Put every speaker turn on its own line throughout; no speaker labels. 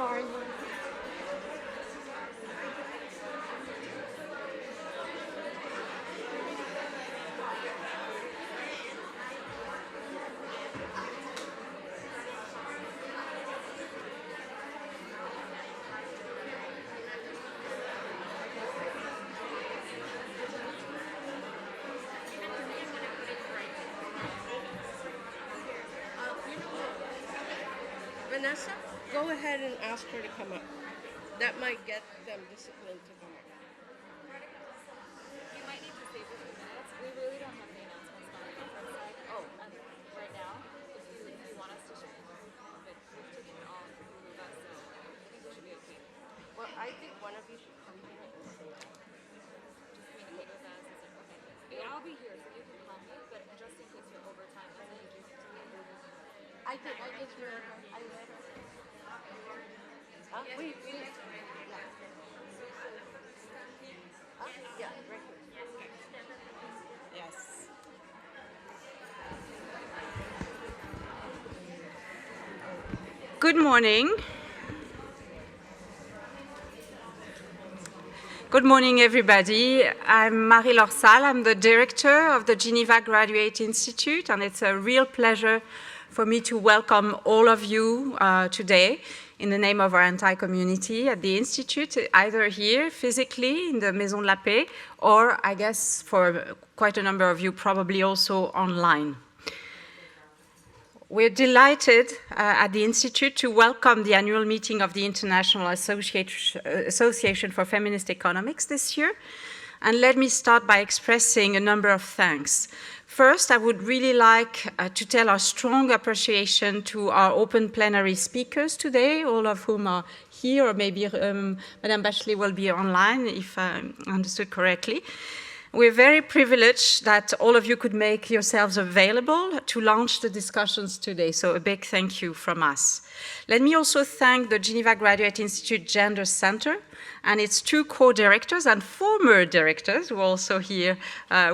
How are you? Vanessa, go ahead and ask her to come up. That might get them disciplined to come up.
You might need to save a few minutes. We really don't have any announcements on the conference side. Right now, if you want us to share, but we've taken it all through Hulu, so I think we should be okay.
Well, I think one of you should come here and say that.
Just communicate with us. Okay. I'll be here, so you can call me, but just in case you're over time, I'll introduce you to me.
I just read her. I read her. Huh? Wait. Yeah. Huh? Yeah, right here.
Yes. Good morning. Good morning, everybody. I'm Marie-Laure Salles. I'm the director of the Geneva Graduate Institute, and it's a real pleasure for me to welcome all of you today in the name of our entire community at the Institute, either here physically in the Maison de la Paix, or I guess for quite a number of you, probably also online. We're delighted at the Institute to welcome the annual meeting of the International Association for Feminist Economics this year. And let me start by expressing a number of thanks. First, I would really like to tell our strong appreciation to our open plenary speakers today, all of whom are here, or maybe Madame Bachelet will be online, if I understood correctly. We're very privileged that all of you could make yourselves available to launch the discussions today, so a big thank you from us. Let me also thank the Geneva Graduate Institute Gender Center and its two co-directors and former directors who are also here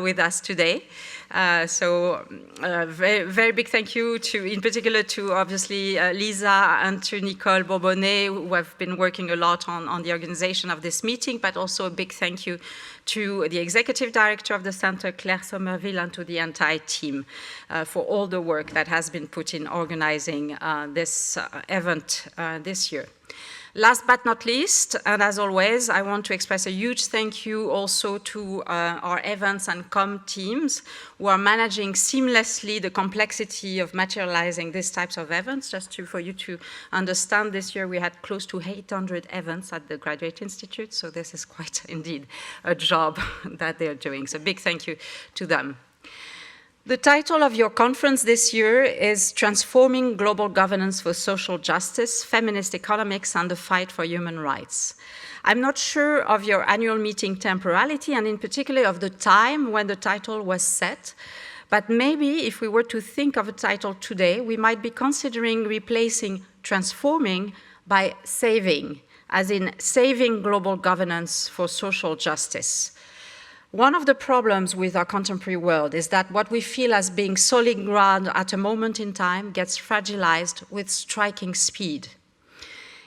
with us today. Very, very big thank you in particular to obviously Lisa and to Nicole Bourbonnet, who have been working a lot on the organization of this meeting, but also a big thank you to the executive director of the center, Claire Somerville, and to the entire team for all the work that has been put in organizing this event this year. Last but not least, and as always, I want to express a huge thank you also to our events and comm teams who are managing seamlessly the complexity of materializing these types of events. Just for you to understand, this year we had close to 800 events at the Graduate Institute, so this is quite indeed a job that they're doing. So big thank you to them. The title of your conference this year is Transforming Global Governance for Social Justice, Feminist Economics and the Fight for Human Rights. I'm not sure of your annual meeting temporality and in particular of the time when the title was set, but maybe if we were to think of a title today, we might be considering replacing transforming by saving, as in saving global governance for social justice. One of the problems with our contemporary world is that what we feel as being solid ground at a moment in time gets fragilized with striking speed.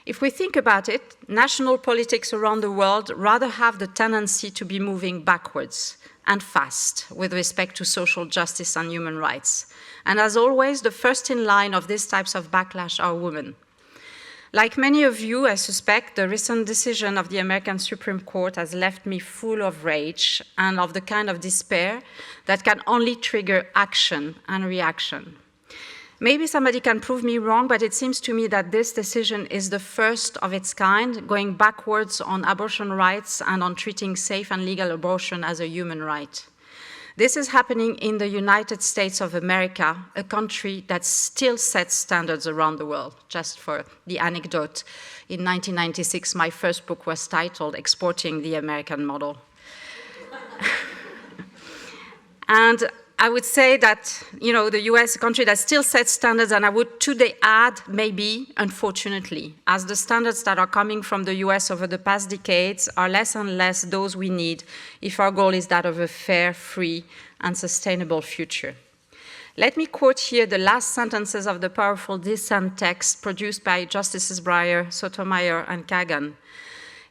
If we think about it, national politics around the world rather have the tendency to be moving backwards and fast with respect to social justice and human rights. And as always, the first in line of these types of backlash are women. Like many of you, I suspect the recent decision of the American Supreme Court has left me full of rage and of the kind of despair that can only trigger action and reaction. Maybe somebody can prove me wrong, but it seems to me that this decision is the first of its kind, going backwards on abortion rights and on treating safe and legal abortion as a human right. This is happening in the United States of America, a country that still sets standards around the world. Just for the anecdote, in 1996, my first book was titled Exporting the American Model. And I would say that, the US is a country that still sets standards, and I would today add, maybe, unfortunately, as the standards that are coming from the US over the past decades are less and less those we need if our goal is that of a fair, free, and sustainable future. Let me quote here the last sentences of the powerful dissent text produced by Justices Breyer, Sotomayor, and Kagan.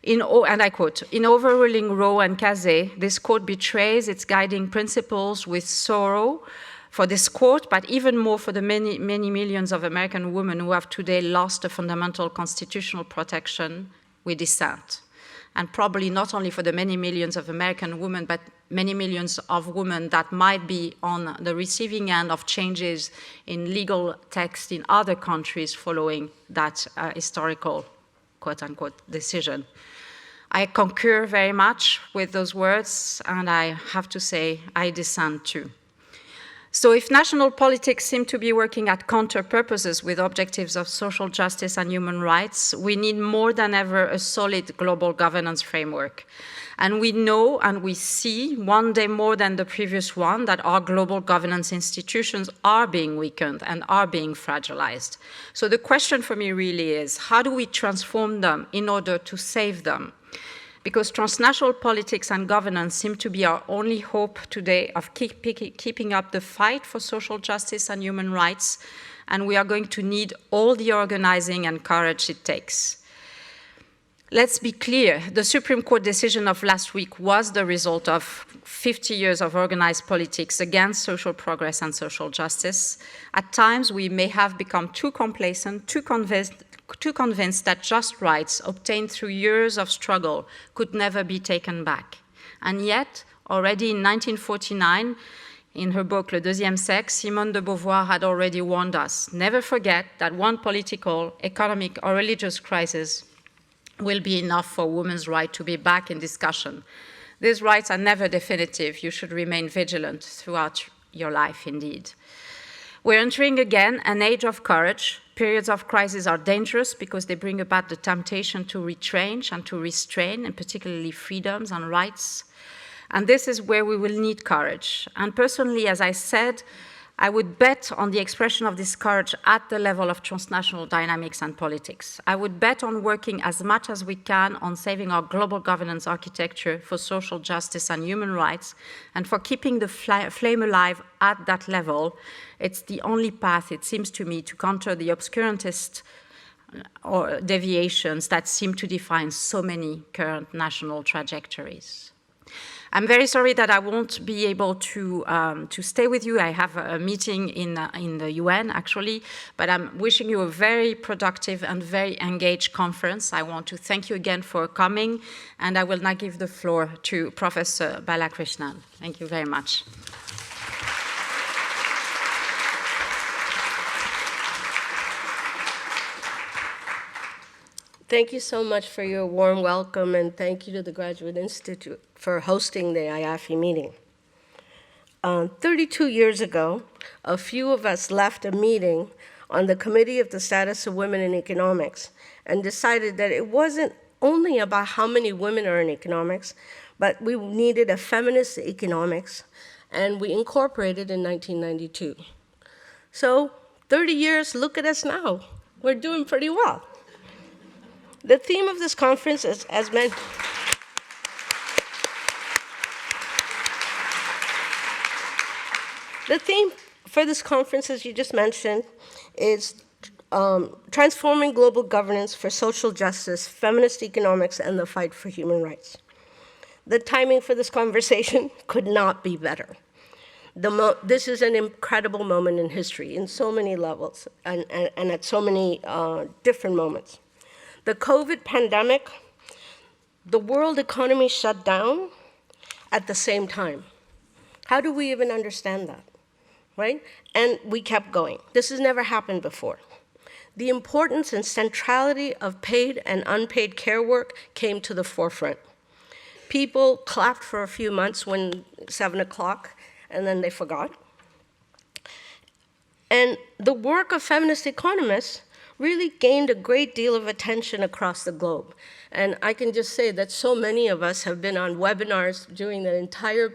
And I quote, "In overruling Roe and Casey, this court betrays its guiding principles with sorrow for this court, but even more for the many, many millions of American women who have today lost a fundamental constitutional protection with dissent. And probably not only for the many millions of American women, but many millions of women that might be on the receiving end of changes in legal text in other countries following that historical, quote-unquote, decision." I concur very much with those words, and I have to say I dissent too. So if national politics seem to be working at counter purposes with objectives of social justice and human rights, we need more than ever a solid global governance framework. And we know and we see, one day more than the previous one, that our global governance institutions are being weakened and are being fragilized. So the question for me really is, how do we transform them in order to save them? Because transnational politics and governance seem to be our only hope today of keeping up the fight for social justice and human rights, and we are going to need all the organizing and courage it takes. Let's be clear, the Supreme Court decision of last week was the result of 50 years of organized politics against social progress and social justice. At times, we may have become too complacent, too convinced that just rights obtained through years of struggle could never be taken back. And yet, already in 1949, in her book Le Deuxième Sexe, Simone de Beauvoir had already warned us, never forget that one political, economic, or religious crisis will be enough for women's right to be back in discussion. These rights are never definitive. You should remain vigilant throughout your life, indeed. We're entering again an age of courage. Periods of crisis are dangerous because they bring about the temptation to retrench and to restrain, and particularly freedoms and rights. And this is where we will need courage. And personally, as I said, I would bet on the expression of this courage at the level of transnational dynamics and politics. I would bet on working as much as we can on saving our global governance architecture for social justice and human rights, and for keeping the flame alive at that level. It's the only path, it seems to me, to counter the obscurantist or deviations that seem to define so many current national trajectories. I'm very sorry that I won't be able to stay with you. I have a meeting in the UN, actually, but I'm wishing you a very productive and very engaged conference. I want to thank you again for coming, and I will now give the floor to Professor Balakrishnan. Thank you very much.
Thank you so much for your warm welcome, and thank you to the Graduate Institute for hosting the IAFFE meeting. 32 years ago, a few of us left a meeting on the Committee of the Status of Women in Economics and decided that it wasn't only about how many women are in economics, but we needed a feminist economics, and we incorporated in 1992. So 30 years, look at us now. We're doing pretty well. The theme of this conference is, as mentioned, the theme for this conference, as you just mentioned, is transforming global governance for social justice, feminist economics, and the fight for human rights. The timing for this conversation could not be better. This is an incredible moment in history in so many levels and at so many different moments. The COVID pandemic, the world economy shut down at the same time. How do we even understand that, right? And we kept going. This has never happened before. The importance and centrality of paid and unpaid care work came to the forefront. People clapped for a few months when 7 o'clock, and then they forgot. And the work of feminist economists really gained a great deal of attention across the globe. And I can just say that so many of us have been on webinars during the entire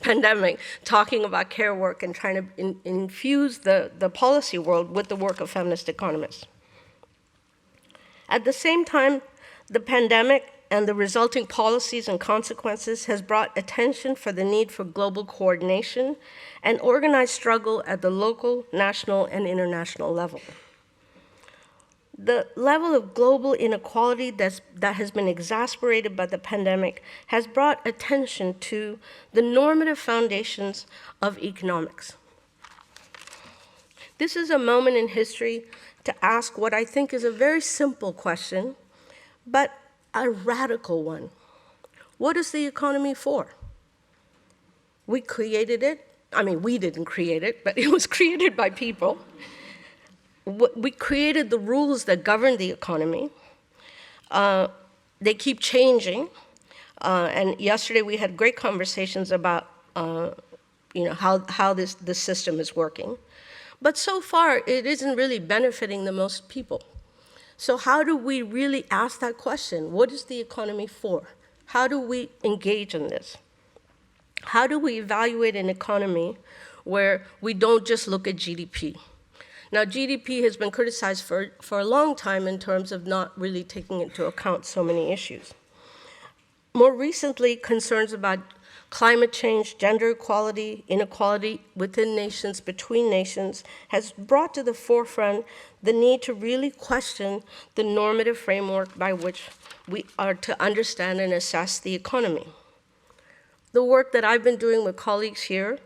pandemic talking about care work and trying to infuse the policy world with the work of feminist economists. At the same time, the pandemic and the resulting policies and consequences has brought attention for the need for global coordination and organized struggle at the local, national, and international level. The level of global inequality that has been exacerbated by the pandemic has brought attention to the normative foundations of economics. This is a moment in history to ask what I think is a very simple question, but a radical one. What is the economy for? We created it. I mean, we didn't create it, but it was created by people. We created the rules that govern the economy. They keep changing. And yesterday we had great conversations about how this system is working. But so far, it isn't really benefiting the most people. So how do we really ask that question? What is the economy for? How do we engage in this? How do we evaluate an economy where we don't just look at GDP? Now, GDP has been criticized for a long time in terms of not really taking into account so many issues. More recently, concerns about climate change, gender equality, inequality within nations, between nations, has brought to the forefront the need to really question the normative framework by which we are to understand and assess the economy. The work that I've been doing with colleagues here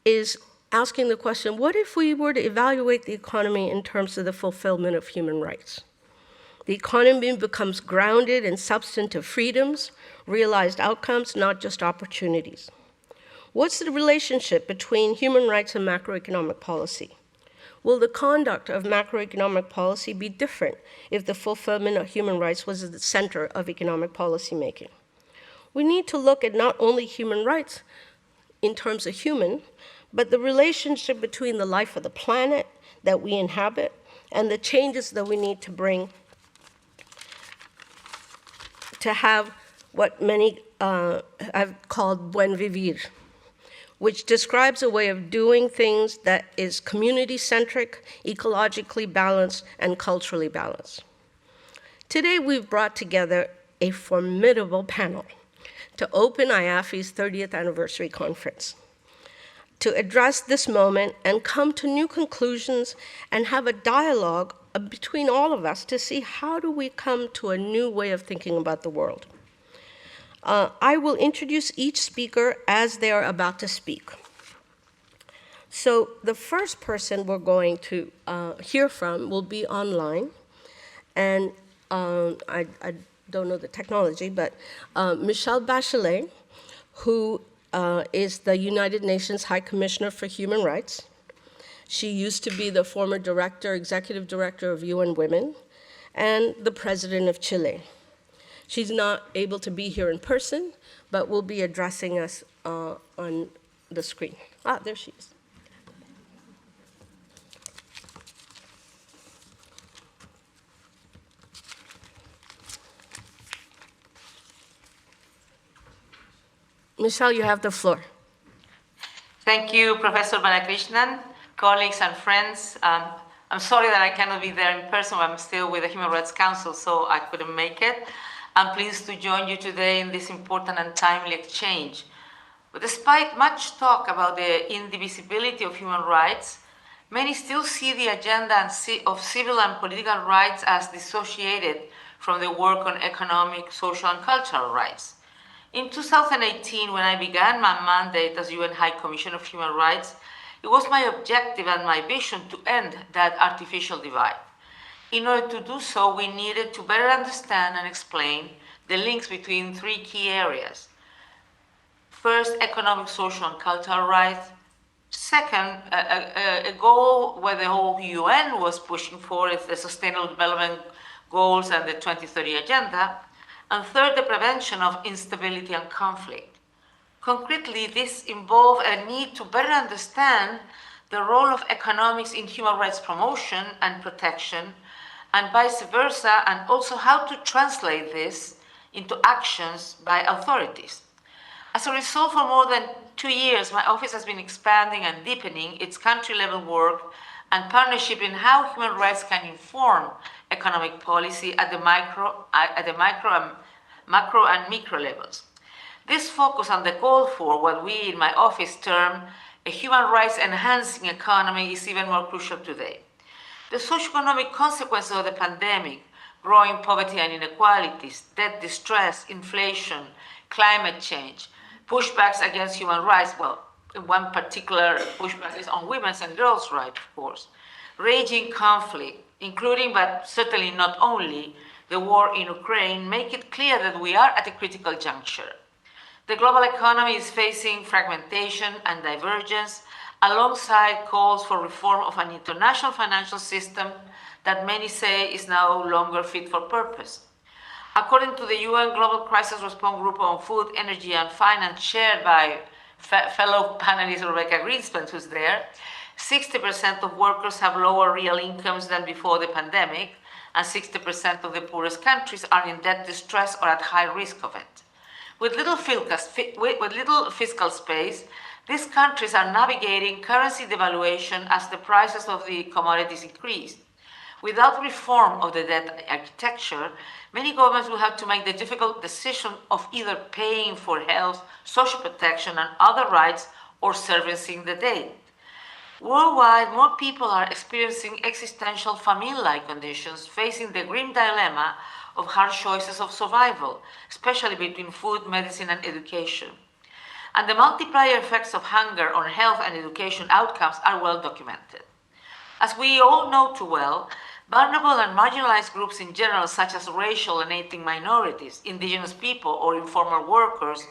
is asking the question, what if we were to evaluate the economy in terms of the fulfillment of human rights? The economy becomes grounded in substantive freedoms, realized outcomes, not just opportunities. What's the relationship between human rights and macroeconomic policy? Will the conduct of macroeconomic policy be different if the fulfillment of human rights was at the center of economic policy making? We need to look at not only human rights in terms of human, but the relationship between the life of the planet that we inhabit and the changes that we need to bring to have what many have called buen vivir, which describes a way of doing things that is community-centric, ecologically balanced, and culturally balanced. Today, we've brought together a formidable panel to open IAFFE's 30th anniversary conference, to address this moment and come to new conclusions and have a dialogue between all of us to see how do we come to a new way of thinking about the world. I will introduce each speaker as they are about to speak. So the first person we're going to hear from will be online, and I don't know the technology, but Michelle Bachelet, who is the United Nations High Commissioner for Human Rights. She used to be the former executive director of UN Women, and the president of Chile. She's not able to be here in person, but will be addressing us on the screen. Ah, there she is. Michelle, you have the floor.
Thank you, Professor Balakrishnan, colleagues and friends. I'm sorry that I cannot be there in person, but I'm still with the Human Rights Council, so I couldn't make it. I'm pleased to join you today in this important and timely exchange. But despite much talk about the indivisibility of human rights, many still see the agenda of civil and political rights as dissociated from the work on economic, social, and cultural rights. In 2018, when I began my mandate as UN High Commissioner of Human Rights, it was my objective and my vision to end that artificial divide. In order to do so, we needed to better understand and explain the links between three key areas. First, economic, social, and cultural rights. Second, a goal where the whole UN was pushing for is the Sustainable Development Goals and the 2030 Agenda. And third, the prevention of instability and conflict. Concretely, this involved a need to better understand the role of economics in human rights promotion and protection, and vice versa, and also how to translate this into actions by authorities. As a result, for more than 2 years, my office has been expanding and deepening its country-level work and partnership in how human rights can inform economic policy at the macro and micro levels. This focus on the call for what we in my office term a human rights enhancing economy is even more crucial today. The socioeconomic consequences of the pandemic, growing poverty and inequalities, debt distress, inflation, climate change, pushbacks against human rights, well, one particular pushback is on women's and girls' rights, of course, raging conflict, including but certainly not only the war in Ukraine, make it clear that we are at a critical juncture. The global economy is facing fragmentation and divergence alongside calls for reform of an international financial system that many say is no longer fit for purpose. According to the UN Global Crisis Response Group on Food, Energy and Finance, chaired by fellow panelist Rebecca Grynspan, who's there, 60% of workers have lower real incomes than before the pandemic, and 60% of the poorest countries are in debt distress or at high risk of it. With little fiscal space, these countries are navigating currency devaluation as the prices of the commodities increase. Without reform of the debt architecture, many governments will have to make the difficult decision of either paying for health, social protection, and other rights or servicing the debt. Worldwide, more people are experiencing existential famine-like conditions, facing the grim dilemma of hard choices of survival, especially between food, medicine, and education. And the multiplier effects of hunger on health and education outcomes are well documented. As we all know too well, vulnerable and marginalized groups in general, such as racial and ethnic minorities, indigenous people, or informal workers,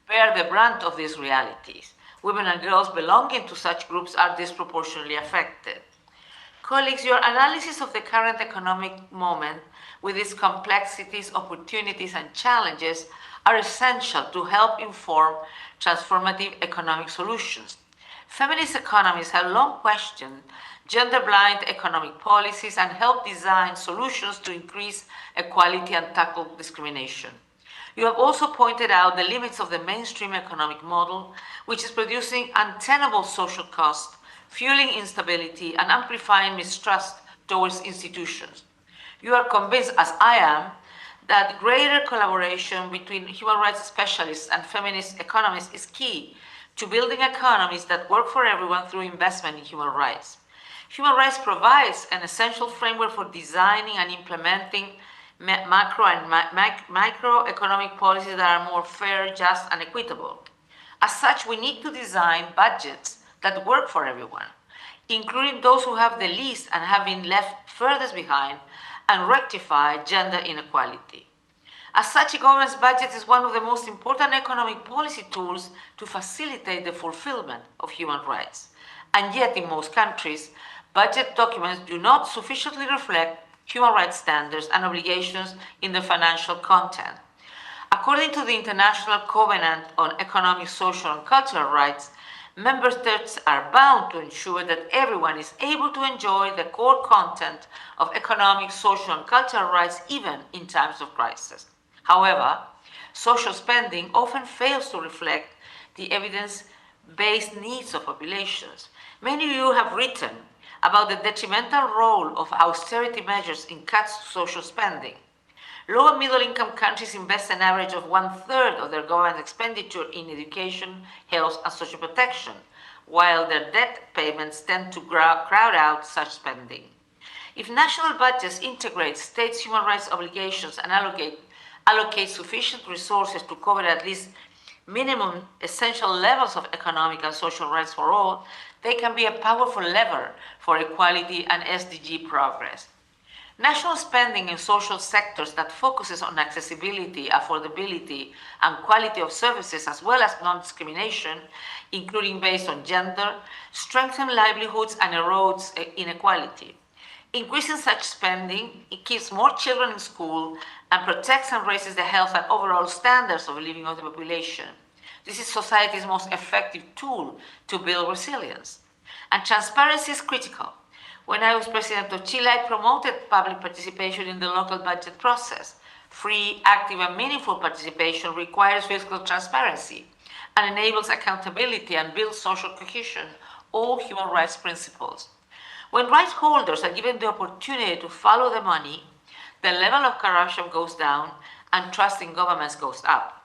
bear the brunt of these realities. Women and girls belonging to such groups are disproportionately affected. Colleagues, your analysis of the current economic moment with its complexities, opportunities, and challenges are essential to help inform transformative economic solutions. Feminist economists have long questioned gender-blind economic policies and helped design solutions to increase equality and tackle discrimination. You have also pointed out the limits of the mainstream economic model, which is producing untenable social costs, fueling instability, and amplifying mistrust towards institutions. You are convinced, as I am, that greater collaboration between human rights specialists and feminist economists is key to building economies that work for everyone through investment in human rights. Human rights provides an essential framework for designing and implementing macro and microeconomic policies that are more fair, just, and equitable. As such, we need to design budgets that work for everyone, including those who have the least and have been left furthest behind, and rectify gender inequality. As such, a government's budget is one of the most important economic policy tools to facilitate the fulfillment of human rights. And yet, in most countries, budget documents do not sufficiently reflect human rights standards and obligations in the financial content. According to the International Covenant on Economic, Social, and Cultural Rights, member states are bound to ensure that everyone is able to enjoy the core content of economic, social, and cultural rights even in times of crisis. However, social spending often fails to reflect the evidence-based needs of populations. Many of you have written about the detrimental role of austerity measures in cuts to social spending. Low and middle-income countries invest an average of 1/3 of their government expenditure in education, health, and social protection, while their debt payments tend to crowd out such spending. If national budgets integrate states' human rights obligations and allocate sufficient resources to cover at least minimum essential levels of economic and social rights for all, they can be a powerful lever for equality and SDG progress. National spending in social sectors that focuses on accessibility, affordability, and quality of services, as well as non-discrimination, including based on gender, strengthens livelihoods and erodes inequality. Increasing such spending, it keeps more children in school and protects and raises the health and overall standards of living of the population. This is society's most effective tool to build resilience. And transparency is critical. When I was president of Chile, I promoted public participation in the local budget process. Free, active, and meaningful participation requires fiscal transparency and enables accountability and builds social cohesion, all human rights principles. When rights holders are given the opportunity to follow the money, the level of corruption goes down and trust in governments goes up.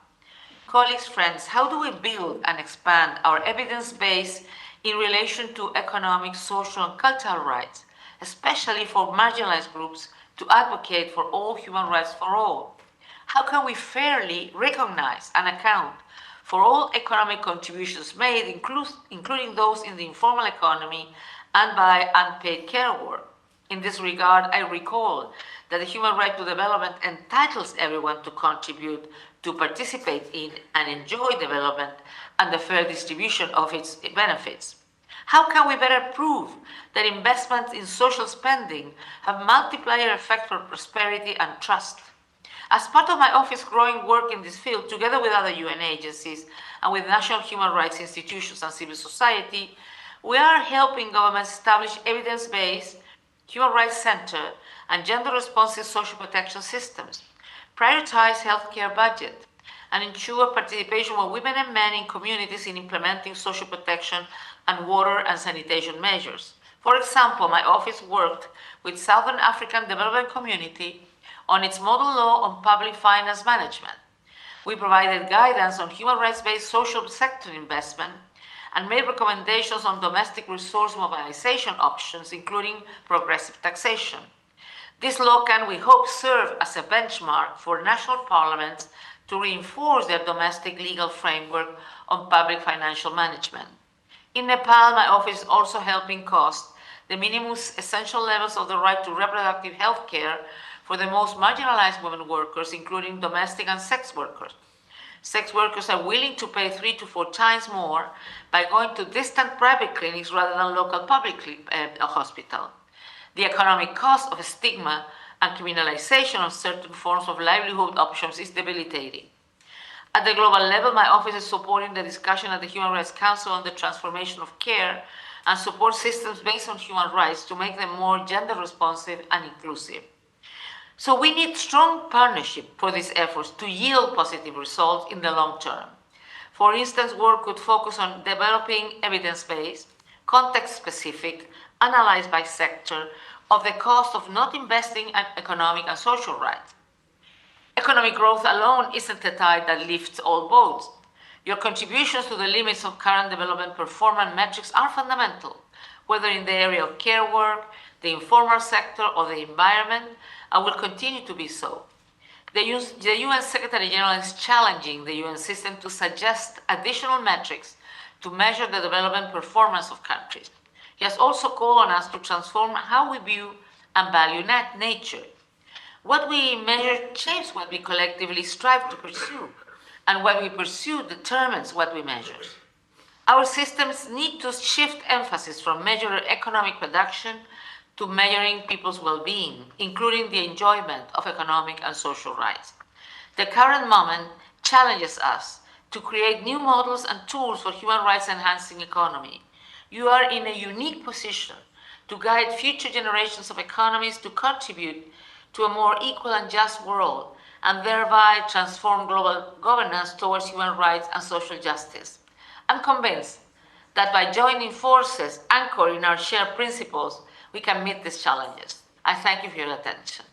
Colleagues, friends, how do we build and expand our evidence base in relation to economic, social, and cultural rights, especially for marginalized groups, to advocate for all human rights for all? How can we fairly recognize and account for all economic contributions made, including those in the informal economy and by unpaid care work? In this regard, I recall that the human right to development entitles everyone to contribute, to participate in and enjoy development and the fair distribution of its benefits. How can we better prove that investments in social spending have multiplier effect for prosperity and trust? As part of my office's growing work in this field, together with other UN agencies and with national human rights institutions and civil society, we are helping governments establish evidence-based, human rights centered, and gender-responsive social protection systems, prioritize healthcare budget, and ensure participation of women and men in communities in implementing social protection and water and sanitation measures. For example, my office worked with Southern African Development Community on its model law on public finance management. We provided guidance on human rights-based social sector investment and made recommendations on domestic resource mobilization options, including progressive taxation. This law can, we hope, serve as a benchmark for national parliaments to reinforce their domestic legal framework on public financial management. In Nepal, my office is also helping cost the minimum essential levels of the right to reproductive health care for the most marginalized women workers, including domestic and sex workers. Sex workers are willing to pay 3 to 4 times more by going to distant private clinics rather than local public hospital. The economic cost of stigma and criminalization of certain forms of livelihood options is debilitating. At the global level, my office is supporting the discussion at the Human Rights Council on the transformation of care and support systems based on human rights to make them more gender responsive and inclusive. So we need strong partnership for these efforts to yield positive results in the long term. For instance, work could focus on developing evidence-based, context-specific, analyzed by sector, of the cost of not investing in economic and social rights. Economic growth alone isn't the tide that lifts all boats. Your contributions to the limits of current development performance metrics are fundamental, whether in the area of care work, the informal sector, or the environment, and will continue to be so. The UN Secretary General is challenging the UN system to suggest additional metrics to measure the development performance of countries. He has also called on us to transform how we view and value nature. What we measure shapes what we collectively strive to pursue, and what we pursue determines what we measure. Our systems need to shift emphasis from measuring economic production to measuring people's well-being, including the enjoyment of economic and social rights. The current moment challenges us to create new models and tools for human rights enhancing economy. You are in a unique position to guide future generations of economies to contribute to a more equal and just world, and thereby transform global governance towards human rights and social justice. I'm convinced that by joining forces anchored in our shared principles, we can meet these challenges. I thank you for your attention.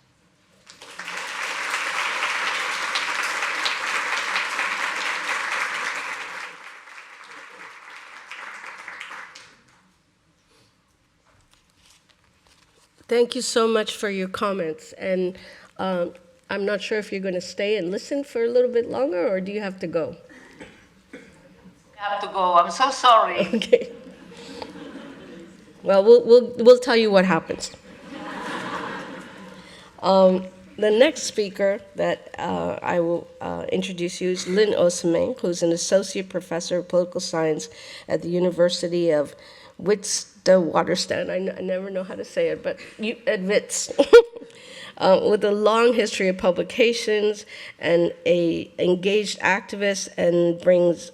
Thank you so much for your comments. And I'm not sure if you're going to stay and listen for a little bit longer, or do you have to go?
I have to go. I'm so sorry.
Okay. Well, we'll tell you what happens. The next speaker that I will introduce you is Lynn Ossome, who's an associate professor of political science at the University of Witwatersrand. I never know how to say it, but at Wits. With a long history of publications and a engaged activist, and brings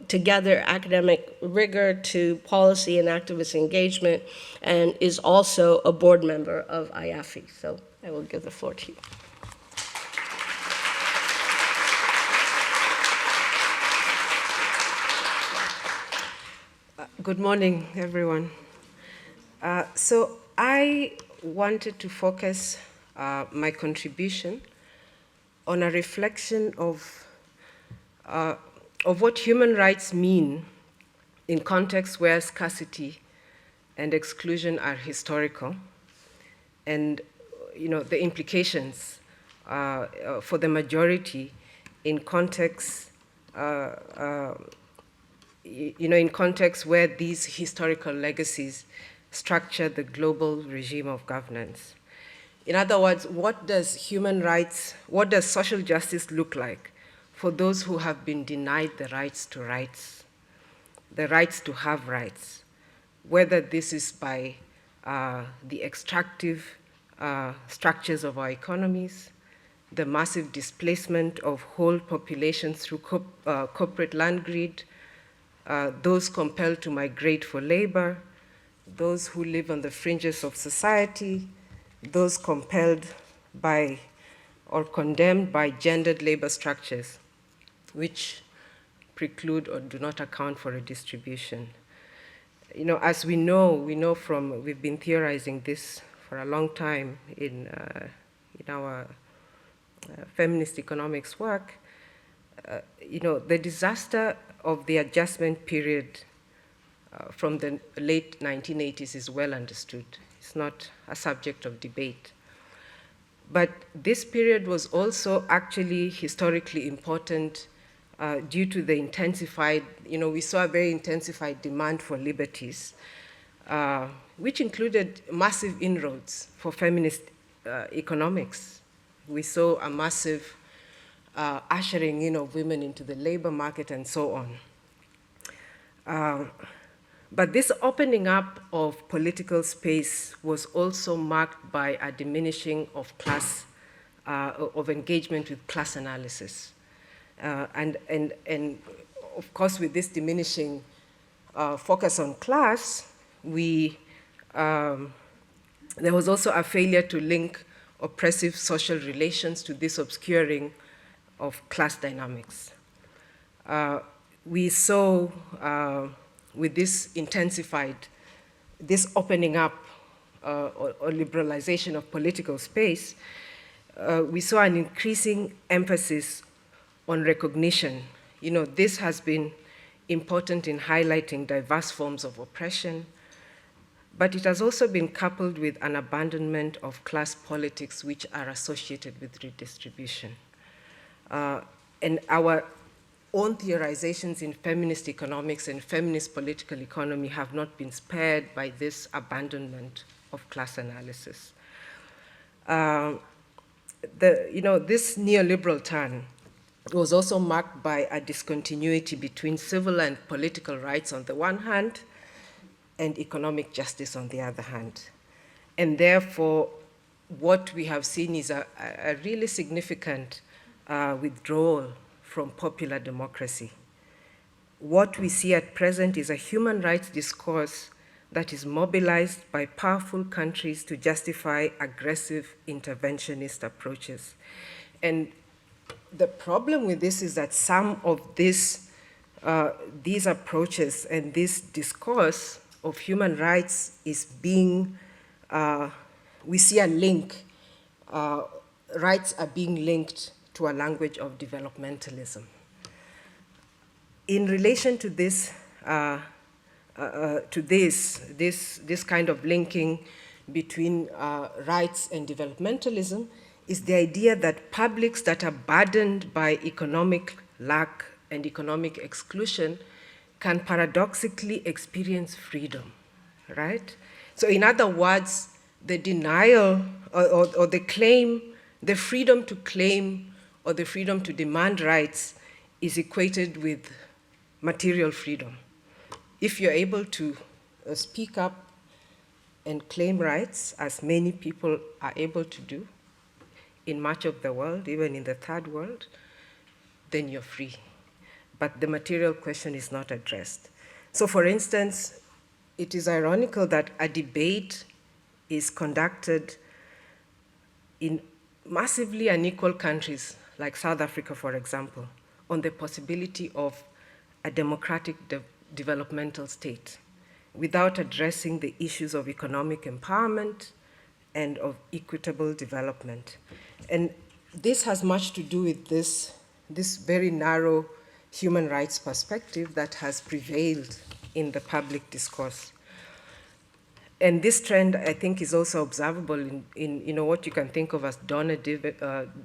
together academic rigor to policy and activist engagement, and is also a board member of IAFFE. So I will give the floor to you.
Good morning, everyone. So I wanted to focus my contribution on a reflection of what human rights mean in contexts where scarcity and exclusion are historical, and the implications for the majority in contexts in contexts where these historical legacies structure the global regime of governance. In other words, what does human rights, what does social justice look like for those who have been denied the rights to rights, the rights to have rights, whether this is by the extractive structures of our economies, the massive displacement of whole populations through corporate land greed, those compelled to migrate for labor, those who live on the fringes of society, those compelled by or condemned by gendered labor structures, which preclude or do not account for a distribution. As we know from, we've been theorizing this for a long time in our feminist economics work, the disaster of the adjustment period from the late 1980s is well understood. It's not a subject of debate. But this period was also actually historically important due to the intensified, we saw a very intensified demand for liberties, which included massive inroads for feminist economics. We saw a massive ushering in of women into the labor market and so on. But this opening up of political space was also marked by a diminishing of class, of engagement with class analysis. And of course, with this diminishing focus on class, there was also a failure to link oppressive social relations to this obscuring of class dynamics. We saw with this intensified, this opening up or liberalization of political space, we saw an increasing emphasis on recognition. This has been important in highlighting diverse forms of oppression, but it has also been coupled with an abandonment of class politics which are associated with redistribution. And our own theorizations in feminist economics and feminist political economy have not been spared by this abandonment of class analysis. This neoliberal turn was also marked by a discontinuity between civil and political rights on the one hand and economic justice on the other hand. And therefore, what we have seen is a really significant withdrawal from popular democracy. What we see at present is a human rights discourse that is mobilized by powerful countries to justify aggressive interventionist approaches. And the problem with this is that some of these approaches and this discourse of human rights is being, we see a link, rights are being linked to a language of developmentalism. In relation to this, this kind of linking between rights and developmentalism is the idea that publics that are burdened by economic lack and economic exclusion can paradoxically experience freedom, right? So in other words, the denial or the claim, the freedom to claim or the freedom to demand rights is equated with material freedom. If you're able to speak up and claim rights, as many people are able to do in much of the world, even in the third world, then you're free. But the material question is not addressed. So for instance, it is ironical that a debate is conducted in massively unequal countries, like South Africa, for example, on the possibility of a democratic developmental state without addressing the issues of economic empowerment and of equitable development. And this has much to do with this very narrow human rights perspective that has prevailed in the public discourse. And this trend, I think, is also observable in what you can think of as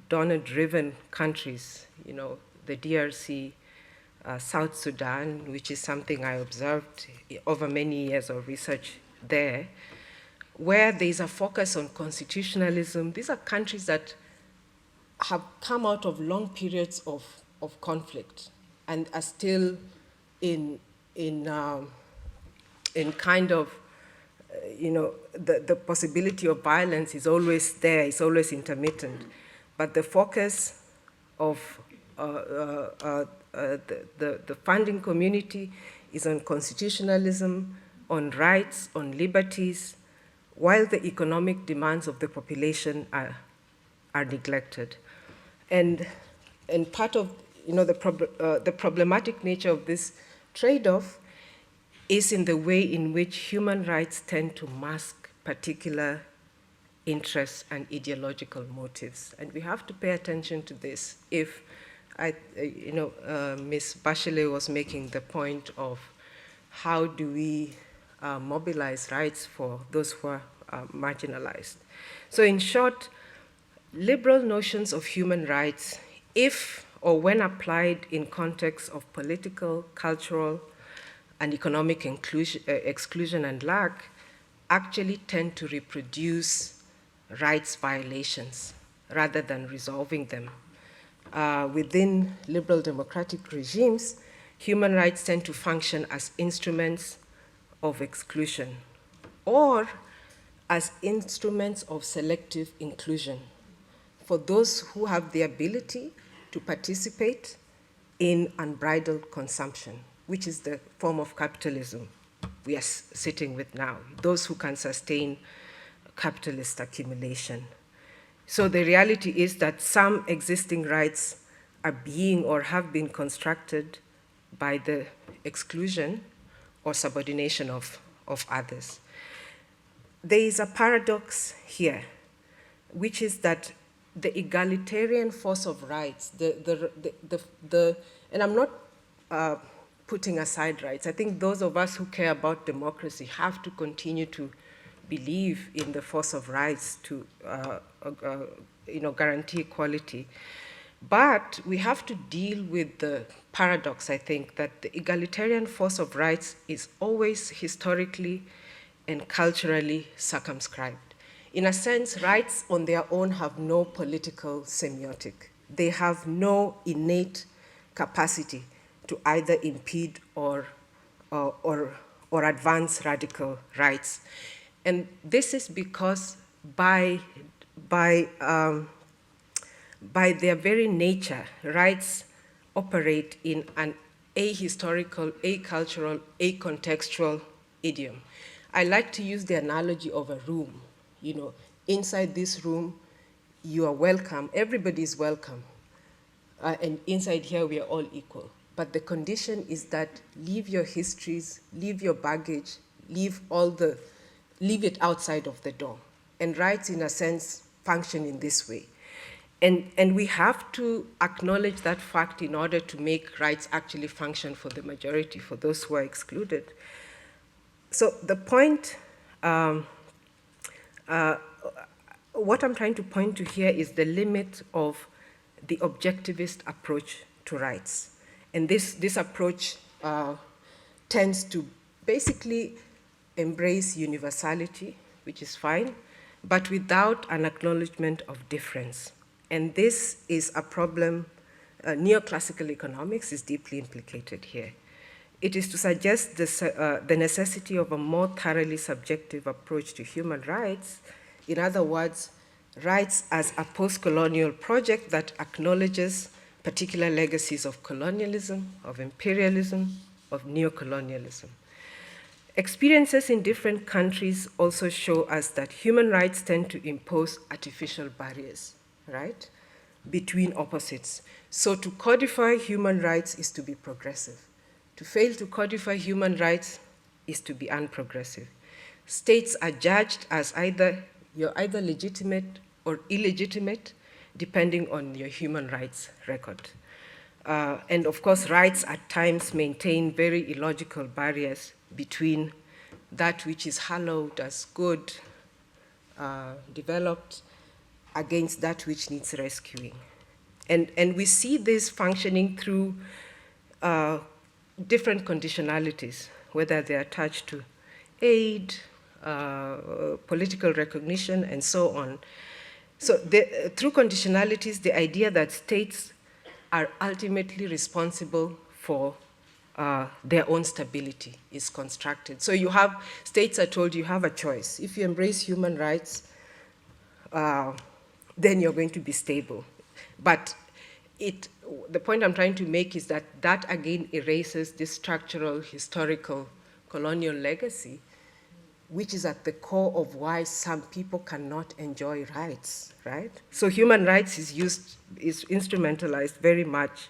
donor-driven countries, the DRC, South Sudan, which is something I observed over many years of research there, where there's a focus on constitutionalism. These are countries that have come out of long periods of conflict and are still in kind of, the possibility of violence is always there, it's always intermittent. But the focus of the funding community is on constitutionalism, on rights, on liberties, while the economic demands of the population are neglected. And part of the problematic nature of this trade-off is in the way in which human rights tend to mask particular interests and ideological motives. And we have to pay attention to this. If Ms. Bachelet was making the point of how do we mobilize rights for those who are marginalized. So in short, liberal notions of human rights, if or when applied in context of political, cultural, and economic exclusion and lack, actually tend to reproduce rights violations rather than resolving them. Within liberal democratic regimes, human rights tend to function as instruments of exclusion or as instruments of selective inclusion for those who have the ability to participate in unbridled consumption, which is the form of capitalism we are sitting with now, those who can sustain capitalist accumulation. So the reality is that some existing rights are being or have been constructed by the exclusion or subordination of others. There is a paradox here, which is that the egalitarian force of rights, and I'm not putting aside rights. I think those of us who care about democracy have to continue to believe in the force of rights to guarantee equality. But we have to deal with the paradox, I think, that the egalitarian force of rights is always historically and culturally circumscribed. In a sense, rights on their own have no political semiotic. They have no innate capacity to either impede or advance radical rights. And this is because by their very nature, rights operate in an ahistorical, acultural, acontextual idiom. I like to use the analogy of a room. Inside this room, you are welcome, everybody is welcome. And inside here, we are all equal. But the condition is that leave your histories, leave your baggage, leave it outside of the door. And rights, in a sense, function in this way. And we have to acknowledge that fact in order to make rights actually function for the majority, for those who are excluded. So the point, what I'm trying to point to here is the limit of the objectivist approach to rights. And this approach tends to basically embrace universality, which is fine, but without an acknowledgement of difference. And this is a problem, neoclassical economics is deeply implicated here. It is to suggest the necessity of a more thoroughly subjective approach to human rights. In other words, rights as a post-colonial project that acknowledges particular legacies of colonialism, of imperialism, of neocolonialism. Experiences in different countries also show us that human rights tend to impose artificial barriers, right, between opposites. So to codify human rights is to be progressive. To fail to codify human rights is to be unprogressive. States are judged as either You're either legitimate or illegitimate, depending on your human rights record. And of course, rights at times maintain very illogical barriers between that which is hallowed as good, developed, against that which needs rescuing. And we see this functioning through different conditionalities, whether they are attached to aid, political recognition, and so on. So through conditionalities, the idea that states are ultimately responsible for their own stability is constructed. So you have, states are told you have a choice. If you embrace human rights, then you're going to be stable. But the point I'm trying to make is that that again erases this structural, historical, colonial legacy, which is at the core of why some people cannot enjoy rights, right? So human rights is instrumentalized very much.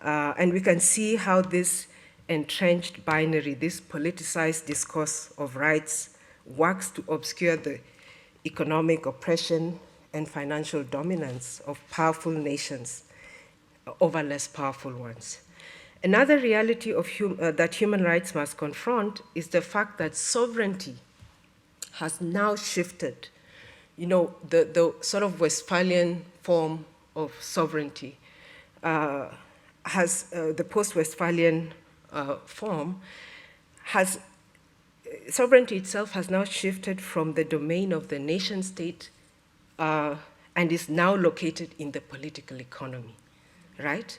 And we can see how this entrenched binary, this politicized discourse of rights, works to obscure the economic oppression and financial dominance of powerful nations over less powerful ones. Another reality of that human rights must confront is the fact that sovereignty has now shifted. You know, the sort of Westphalian form of sovereignty the post-Westphalian form sovereignty itself has now shifted from the domain of the nation state and is now located in the political economy, right?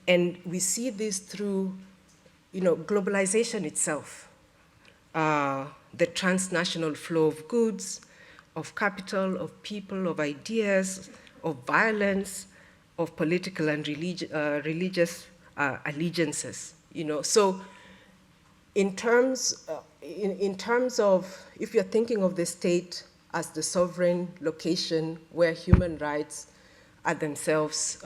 And we see this through, you know, globalization itself, the transnational flow of goods, of capital, of people, of ideas, of violence, of political and religious allegiances. You know, so in terms of, if you're thinking of the state as the sovereign location where human rights are themselves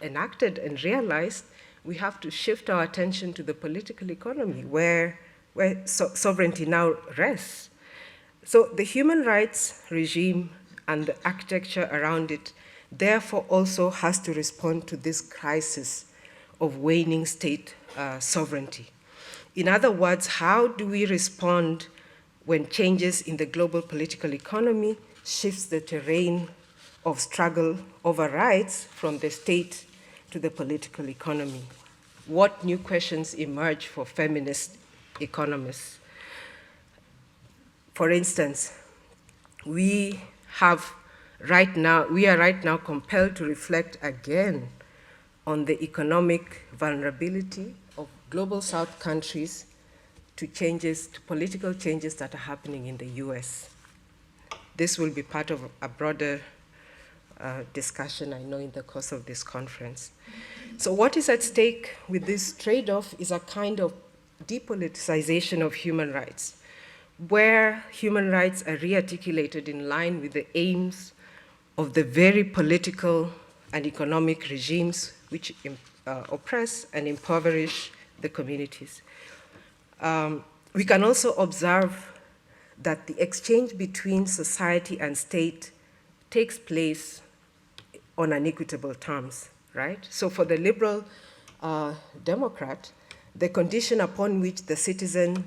enacted and realized, we have to shift our attention to the political economy where sovereignty now rests. So the human rights regime and the architecture around it therefore also has to respond to this crisis of waning state sovereignty. In other words, how do we respond when changes in the global political economy shifts the terrain of struggle over rights from the state to the political economy? What new questions emerge for feminist economists? For instance, we are right now compelled to reflect again on the economic vulnerability of global South countries to political changes that are happening in the US. This will be part of a broader discussion, I know, in the course of this conference. So what is at stake with this trade-off is a kind of depoliticization of human rights, where human rights are re-articulated in line with the aims of the very political and economic regimes which oppress and impoverish the communities. We can also observe that the exchange between society and state takes place on unequitable terms, right? So for the liberal Democrat, the condition upon which the citizen's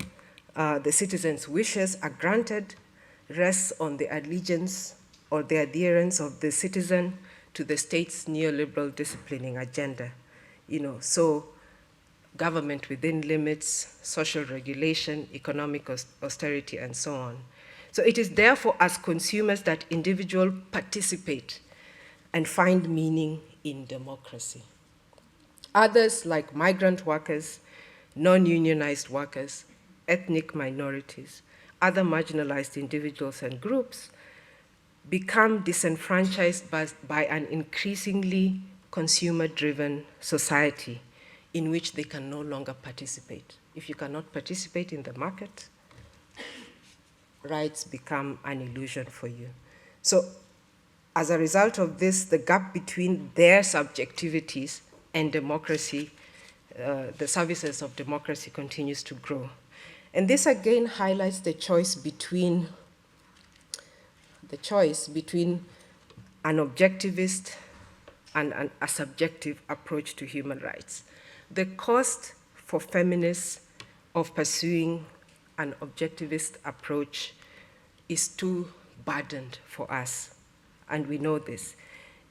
wishes are granted rests on the allegiance or the adherence of the citizen to the state's neoliberal disciplining agenda. You know, so government within limits, social regulation, economic austerity, and so on. So it is therefore as consumers that individuals participate and find meaning in democracy. Others, like migrant workers, non-unionized workers, ethnic minorities, other marginalized individuals and groups, become disenfranchised by an increasingly consumer-driven society in which they can no longer participate. If you cannot participate in the market, rights become an illusion for you. So as a result of this, the gap between their subjectivities and democracy, the services of democracy, continues to grow. And this again highlights the choice between the choice between an objectivist and a subjective approach to human rights. The cost for feminists of pursuing an objectivist approach is too burdened for us, and we know this.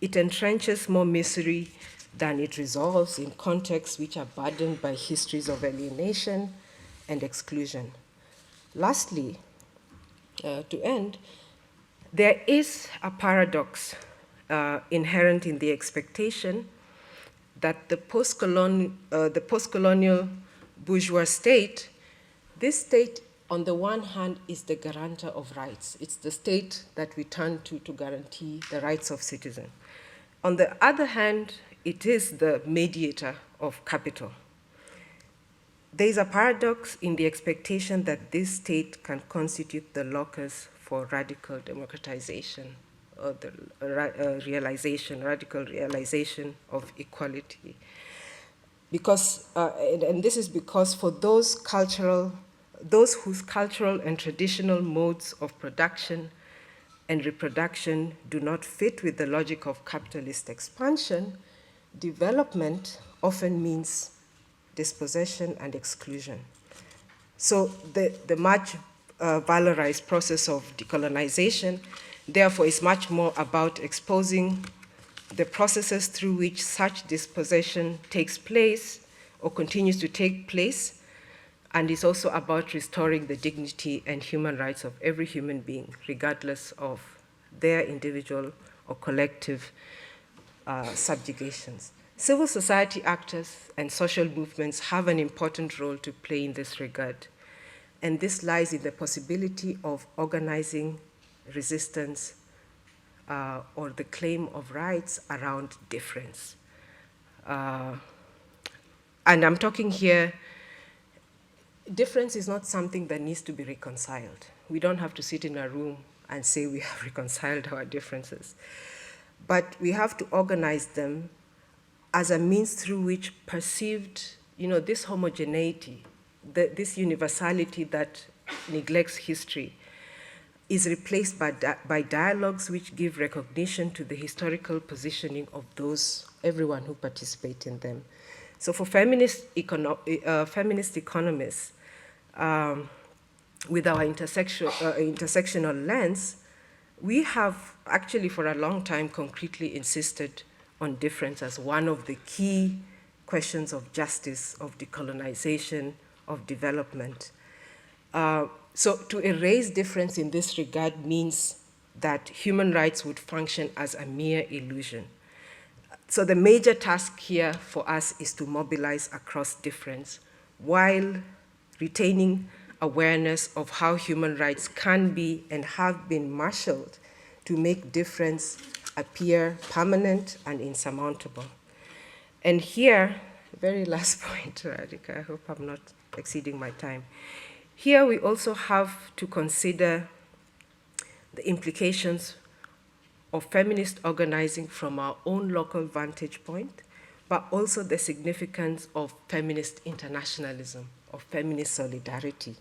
It entrenches more misery than it resolves in contexts which are burdened by histories of alienation and exclusion. Lastly, to end, there is a paradox inherent in the expectation that the post-colonial bourgeois state, this state, on the one hand, is the guarantor of rights. It's the state that we turn to guarantee the rights of citizens. On the other hand, it is the mediator of capital. There is a paradox in the expectation that this state can constitute the locus for radical democratization, or the radical realization of equality. Because, and this is because for those whose cultural and traditional modes of production and reproduction do not fit with the logic of capitalist expansion, development often means dispossession and exclusion. So the much valorized process of decolonization, therefore, is much more about exposing the processes through which such dispossession takes place or continues to take place, and it's also about restoring the dignity and human rights of every human being, regardless of their individual or collective subjugations. Civil society actors and social movements have an important role to play in this regard, and this lies in the possibility of organizing resistance or the claim of rights around difference. And I'm talking here, difference is not something that needs to be reconciled. We don't have to sit in a room and say we have reconciled our differences. But we have to organize them as a means through which perceived, this homogeneity, this universality that neglects history, is replaced by dialogues which give recognition to the historical positioning of everyone who participates in them. So for feminist economists, with our intersectional lens, we have actually for a long time concretely insisted on difference as one of the key questions of justice, of decolonization, of development. So to erase difference in this regard means that human rights would function as a mere illusion. So the major task here for us is to mobilize across difference while retaining awareness of how human rights can be and have been marshaled to make difference appear permanent and insurmountable. And here, very last point, Radhika, I hope I'm not exceeding my time. Here we also have to consider the implications of feminist organizing from our own local vantage point, but also the significance of feminist internationalism, of feminist solidarity,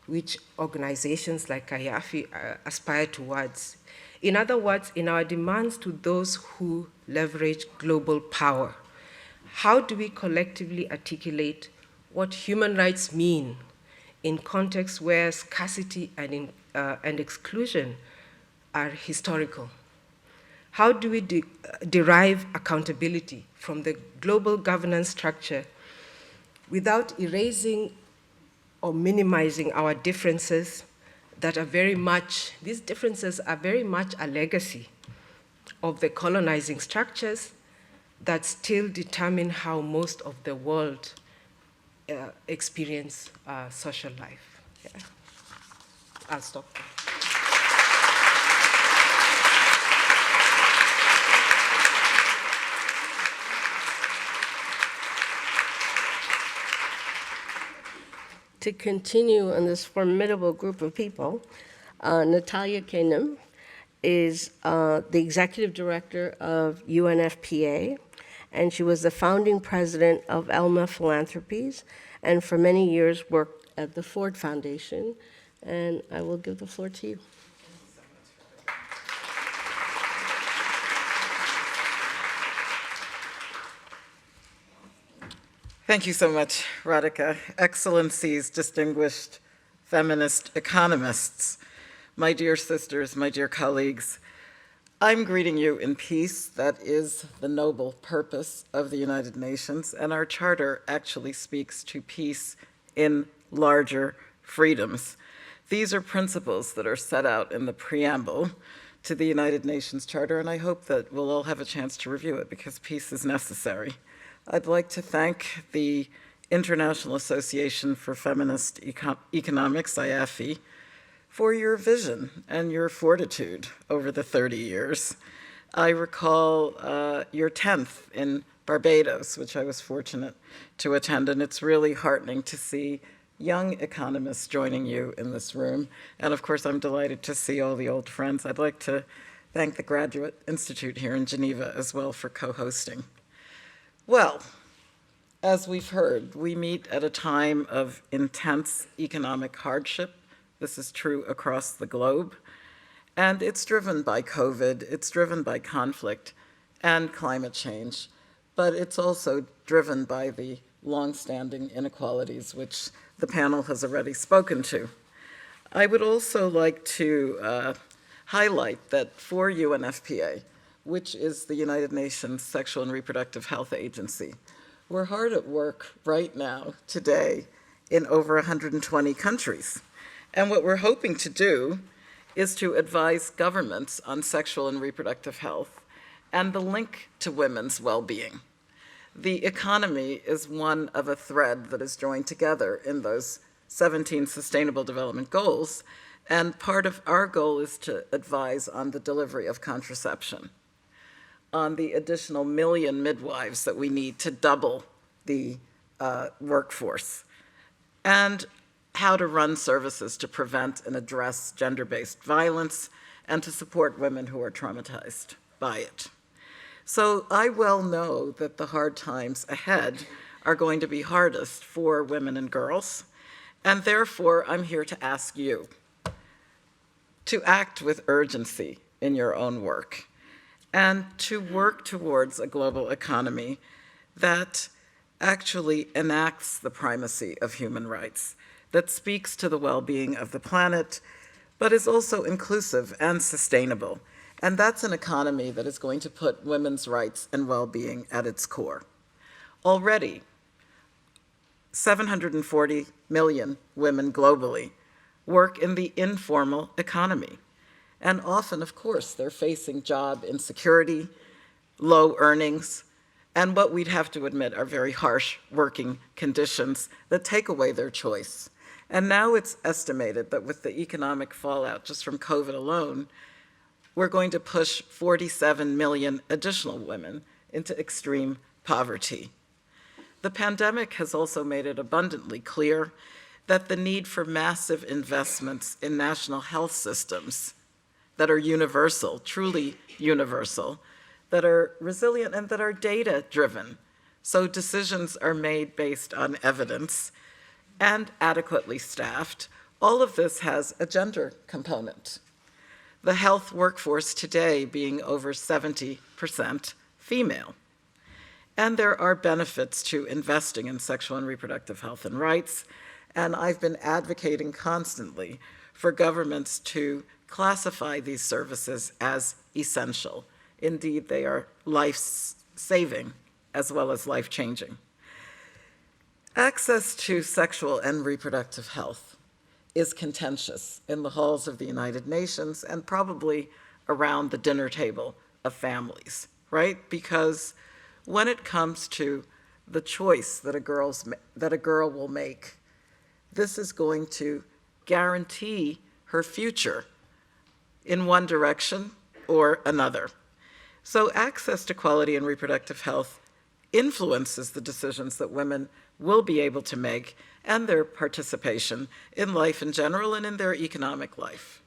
which organizations like IAFFE aspire towards. In other words, in our demands to those who leverage global power, how do we collectively articulate what human rights mean in contexts where scarcity and exclusion are historical? How do we derive accountability from the global governance structure without erasing or minimizing our differences that are these differences are very much a legacy of the colonizing structures that still determine how most of the world experience social life. Yeah. I'll stop there.
To continue on this formidable group of people, Natalia Kanem is the executive director of UNFPA, and she was the founding president of Elma Philanthropies, and for many years worked at the Ford Foundation. And I will give the floor to you.
Thank you so much, Radhika. Excellencies, distinguished feminist economists, my dear sisters, my dear colleagues, I'm greeting you in peace. That is the noble purpose of the United Nations, and our charter actually speaks to peace in larger freedoms. These are principles that are set out in the preamble to the United Nations Charter, and I hope that we'll all have a chance to review it because peace is necessary. I'd like to thank the International Association for Feminist Economics, IAFFE, for your vision and your fortitude over the 30 years. I recall your 10th in Barbados, which I was fortunate to attend, and it's really heartening to see young economists joining you in this room. And of course, I'm delighted to see all the old friends. I'd like to thank the Graduate Institute here in Geneva as well for co-hosting. Well, as we've heard, we meet at a time of intense economic hardship. This is true across the globe. And it's driven by COVID, it's driven by conflict and climate change, but it's also driven by the longstanding inequalities which the panel has already spoken to. I would also like to highlight that for UNFPA, which is the United Nations Sexual and Reproductive Health Agency, we're hard at work right now, today, in over 120 countries. And what we're hoping to do is to advise governments on sexual and reproductive health and the link to women's well-being. The economy is one of a thread that is joined together in those 17 Sustainable Development Goals, and part of our goal is to advise on the delivery of contraception, on the additional 1 million midwives that we need to double the workforce, and how to run services to prevent and address gender-based violence and to support women who are traumatized by it. So I well know that the hard times ahead are going to be hardest for women and girls, and therefore I'm here to ask you to act with urgency in your own work and to work towards a global economy that actually enacts the primacy of human rights, that speaks to the well-being of the planet, but is also inclusive and sustainable. And that's an economy that is going to put women's rights and well-being at its core. Already, 740 million women globally work in the informal economy. And often, of course, they're facing job insecurity, low earnings, and what we'd have to admit are very harsh working conditions that take away their choice. And now it's estimated that with the economic fallout just from COVID alone, we're going to push 47 million additional women into extreme poverty. The pandemic has also made it abundantly clear that the need for massive investments in national health systems that are universal, truly universal, that are resilient and that are data-driven, so decisions are made based on evidence and adequately staffed. All of this has a gender component. The health workforce today being over 70% female. And there are benefits to investing in sexual and reproductive health and rights, and I've been advocating constantly for governments to classify these services as essential. Indeed, they are life-saving as well as life-changing. Access to sexual and reproductive health is contentious in the halls of the United Nations and probably around the dinner table of families, right? Because when it comes to the choice that a girl will make, this is going to guarantee her future in one direction or another. So access to quality and reproductive health influences the decisions that women will be able to make and their participation in life in general and in their economic life.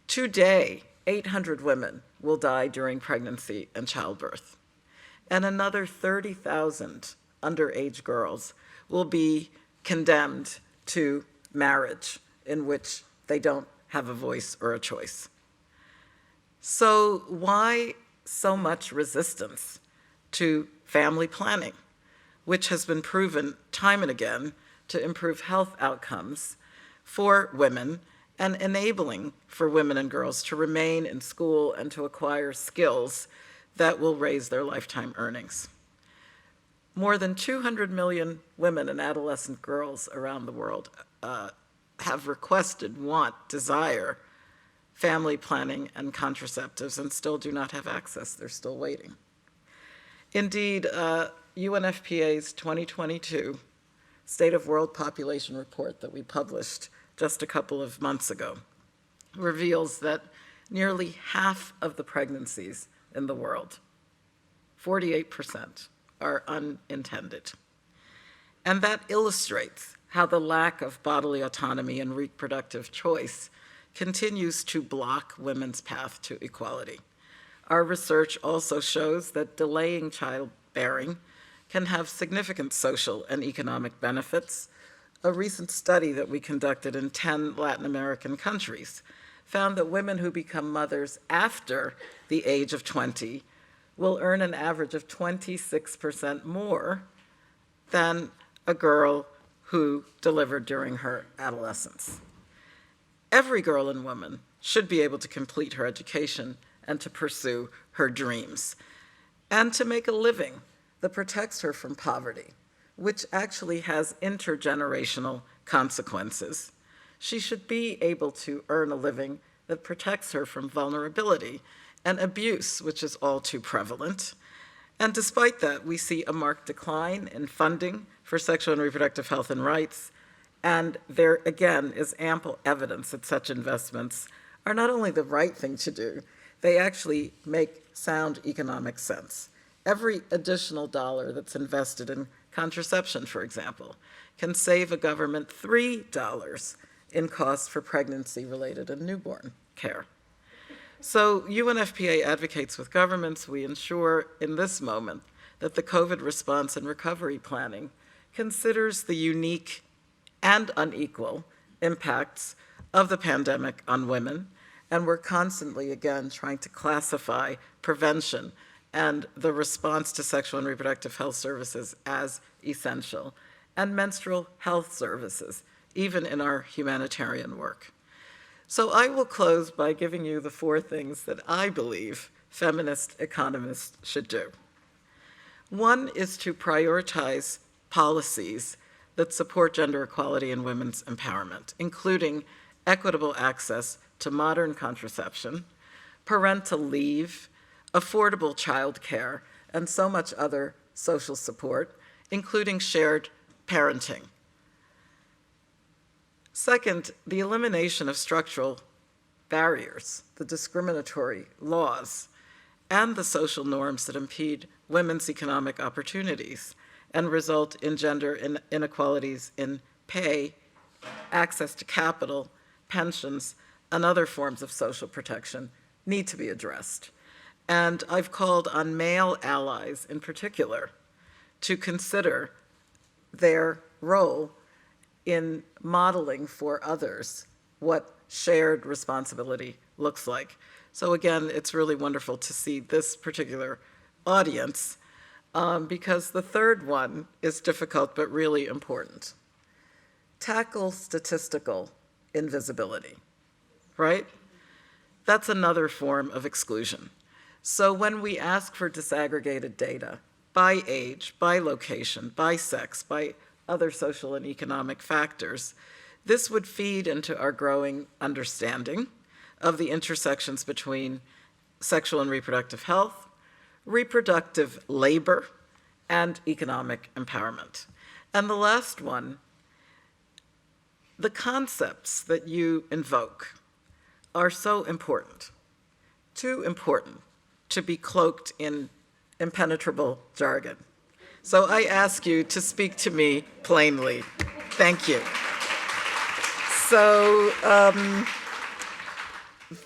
Today, 800 women will die during pregnancy and childbirth, and another 30,000 underage girls will be condemned to marriage in which they don't have a voice or a choice. So why so much resistance to family planning? which has been proven time and again to improve health outcomes for women and enabling for women and girls to remain in school and to acquire skills that will raise their lifetime earnings. More than 200 million women and adolescent girls around the world have requested, want, desire family planning and contraceptives and still do not have access. They're still waiting. Indeed, UNFPA's 2022 State of World Population Report that we published just a couple of months ago reveals that nearly half of the pregnancies in the world, 48%, are unintended. And that illustrates how the lack of bodily autonomy and reproductive choice continues to block women's path to equality. Our research also shows that delaying childbearing can have significant social and economic benefits. A recent study that we conducted in 10 Latin American countries found that women who become mothers after the age of 20 will earn an average of 26% more than a girl who delivered during her adolescence. Every girl and woman should be able to complete her education and to pursue her dreams and to make a living that protects her from poverty, which actually has intergenerational consequences. She should be able to earn a living that protects her from vulnerability and abuse, which is all too prevalent. And despite that, we see a marked decline in funding for sexual and reproductive health and rights. And there, again, is ample evidence that such investments are not only the right thing to do, they actually make sound economic sense. Every additional dollar that's invested in contraception, for example, can save a government $3 in costs for pregnancy-related and newborn care. So UNFPA advocates with governments. We ensure in this moment that the COVID response and recovery planning considers the unique and unequal impacts of the pandemic on women, and we're constantly, again, trying to classify prevention and the response to sexual and reproductive health services as essential, and menstrual health services, even in our humanitarian work. So I will close by giving you the 4 things that I believe feminist economists should do. One is to prioritize policies that support gender equality and women's empowerment, including equitable access to modern contraception, parental leave, affordable child care, and so much other social support, including shared parenting. Second, the elimination of structural barriers, the discriminatory laws, and the social norms that impede women's economic opportunities and result in gender inequalities in pay, access to capital, pensions, and other forms of social protection need to be addressed. And I've called on male allies in particular to consider their role in modeling for others what shared responsibility looks like. So again, it's really wonderful to see this particular audience because the third one is difficult but really important. Tackle statistical invisibility, right? That's another form of exclusion. So when we ask for disaggregated data by age, by location, by sex, by other social and economic factors, this would feed into our growing understanding of the intersections between sexual and reproductive health, reproductive labor, and economic empowerment. And the last one, the concepts that you invoke are so important, too important to be cloaked in impenetrable jargon. So I ask you to speak to me plainly. Thank you. So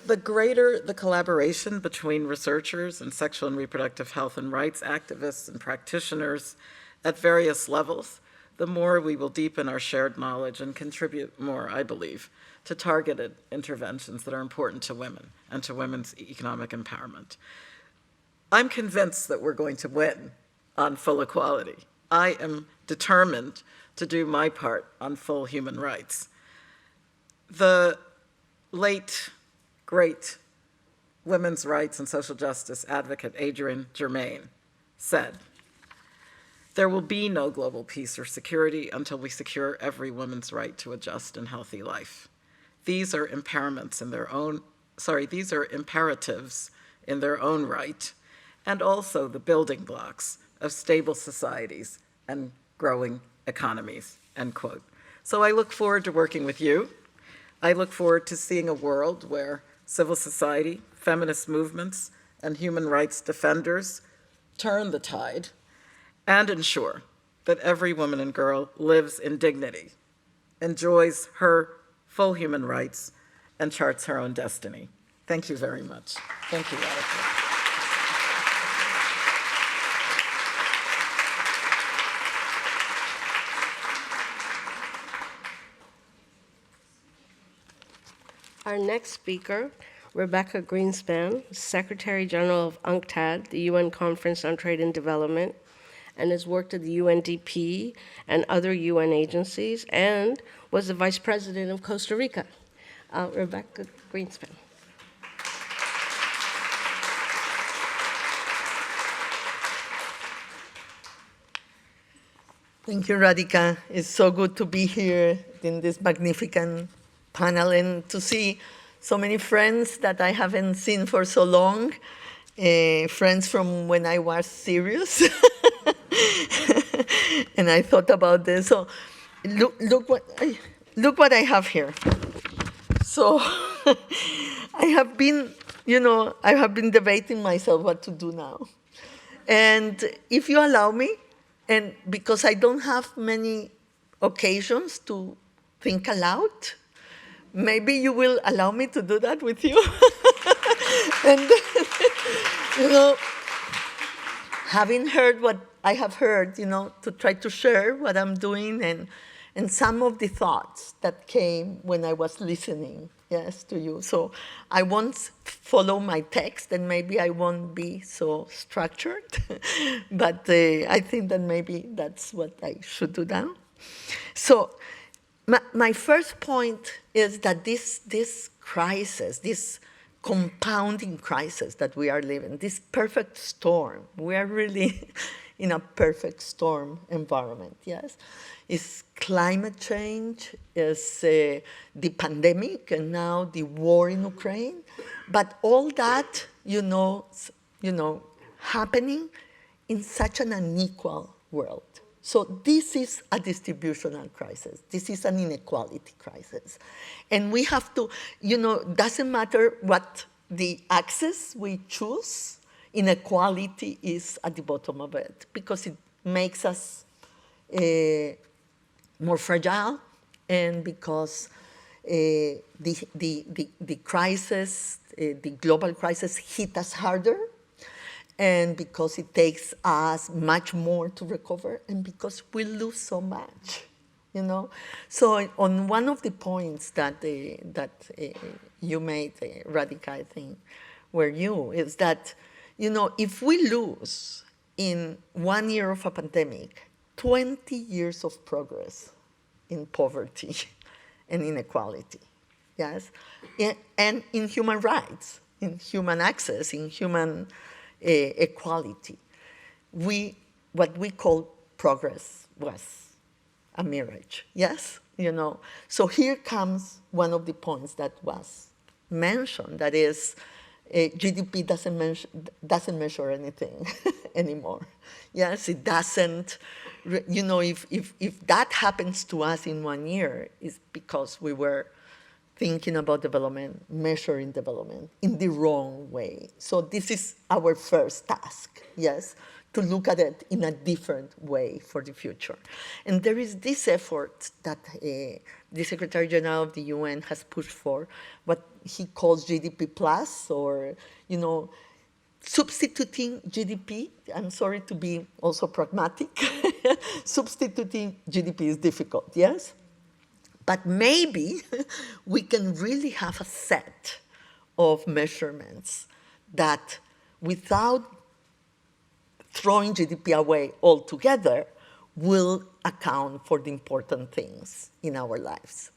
the greater the collaboration between researchers and sexual and reproductive health and rights activists and practitioners at various levels, the more we will deepen our shared knowledge and contribute more, I believe, to targeted interventions that are important to women and to women's economic empowerment. I'm convinced that we're going to win on full equality. I am determined to do my part on full human rights. The late, great women's rights and social justice advocate Adrienne Germain said, "There will be no global peace or security until we secure every woman's right to a just and healthy life. These are imperatives in their own right, and also the building blocks of stable societies and growing economies," end quote. So I look forward to working with you. I look forward to seeing a world where civil society, feminist movements, and human rights defenders turn the tide and ensure that every woman and girl lives in dignity, enjoys her full human rights, and charts her own destiny. Thank you very much. Thank you, Radhika.
Our next speaker, Rebecca Grynspan, Secretary General of UNCTAD, the UN Conference on Trade and Development, and has worked at the UNDP and other UN agencies, and was the Vice President of Costa Rica. Rebecca Grynspan.
Thank you, Radhika. It's so good to be here in this magnificent panel and to see so many friends that I haven't seen for so long, friends from when I was serious. And I thought about this. So look what I have here. So I have been debating myself what to do now. And if you allow me, and because I don't have many occasions to think aloud, maybe you will allow me to do that with you. And, having heard what I have heard, to try to share what I'm doing and some of the thoughts that came when I was listening, yes, to you. So I won't follow my text, and maybe I won't be so structured, but I think that maybe that's what I should do now. So my first point is that this crisis, this compounding crisis that we are living, this perfect storm, we are really in a perfect storm environment, yes? It's climate change, it's the pandemic, and now the war in Ukraine. But all that, happening in such an unequal world. So this is a distributional crisis. This is an inequality crisis. And we have to, doesn't matter what the axis we choose, inequality is at the bottom of it because it makes us more fragile, and because the crisis, the global crisis hit us harder, and because it takes us much more to recover, and because we lose so much, So on one of the points that you made, Radhika, I think, is that, if we lose in 1 year of a pandemic, 20 years of progress in poverty and inequality, yes? And in human rights, in human access, in human equality. What we call progress was a mirage, yes? So here comes one of the points that was mentioned, that is, GDP doesn't measure anything anymore. Yes, it doesn't. If that happens to us in 1 year, it's because we were thinking about development, measuring development in the wrong way. So this is our first task, yes, to look at it in a different way for the future. And there is this effort that the Secretary General of the UN has pushed for, what he calls GDP plus, or, substituting GDP. I'm sorry to be also pragmatic. Substituting GDP is difficult, yes? But maybe we can really have a set of measurements that, without throwing GDP away altogether, will account for the important things in our lives.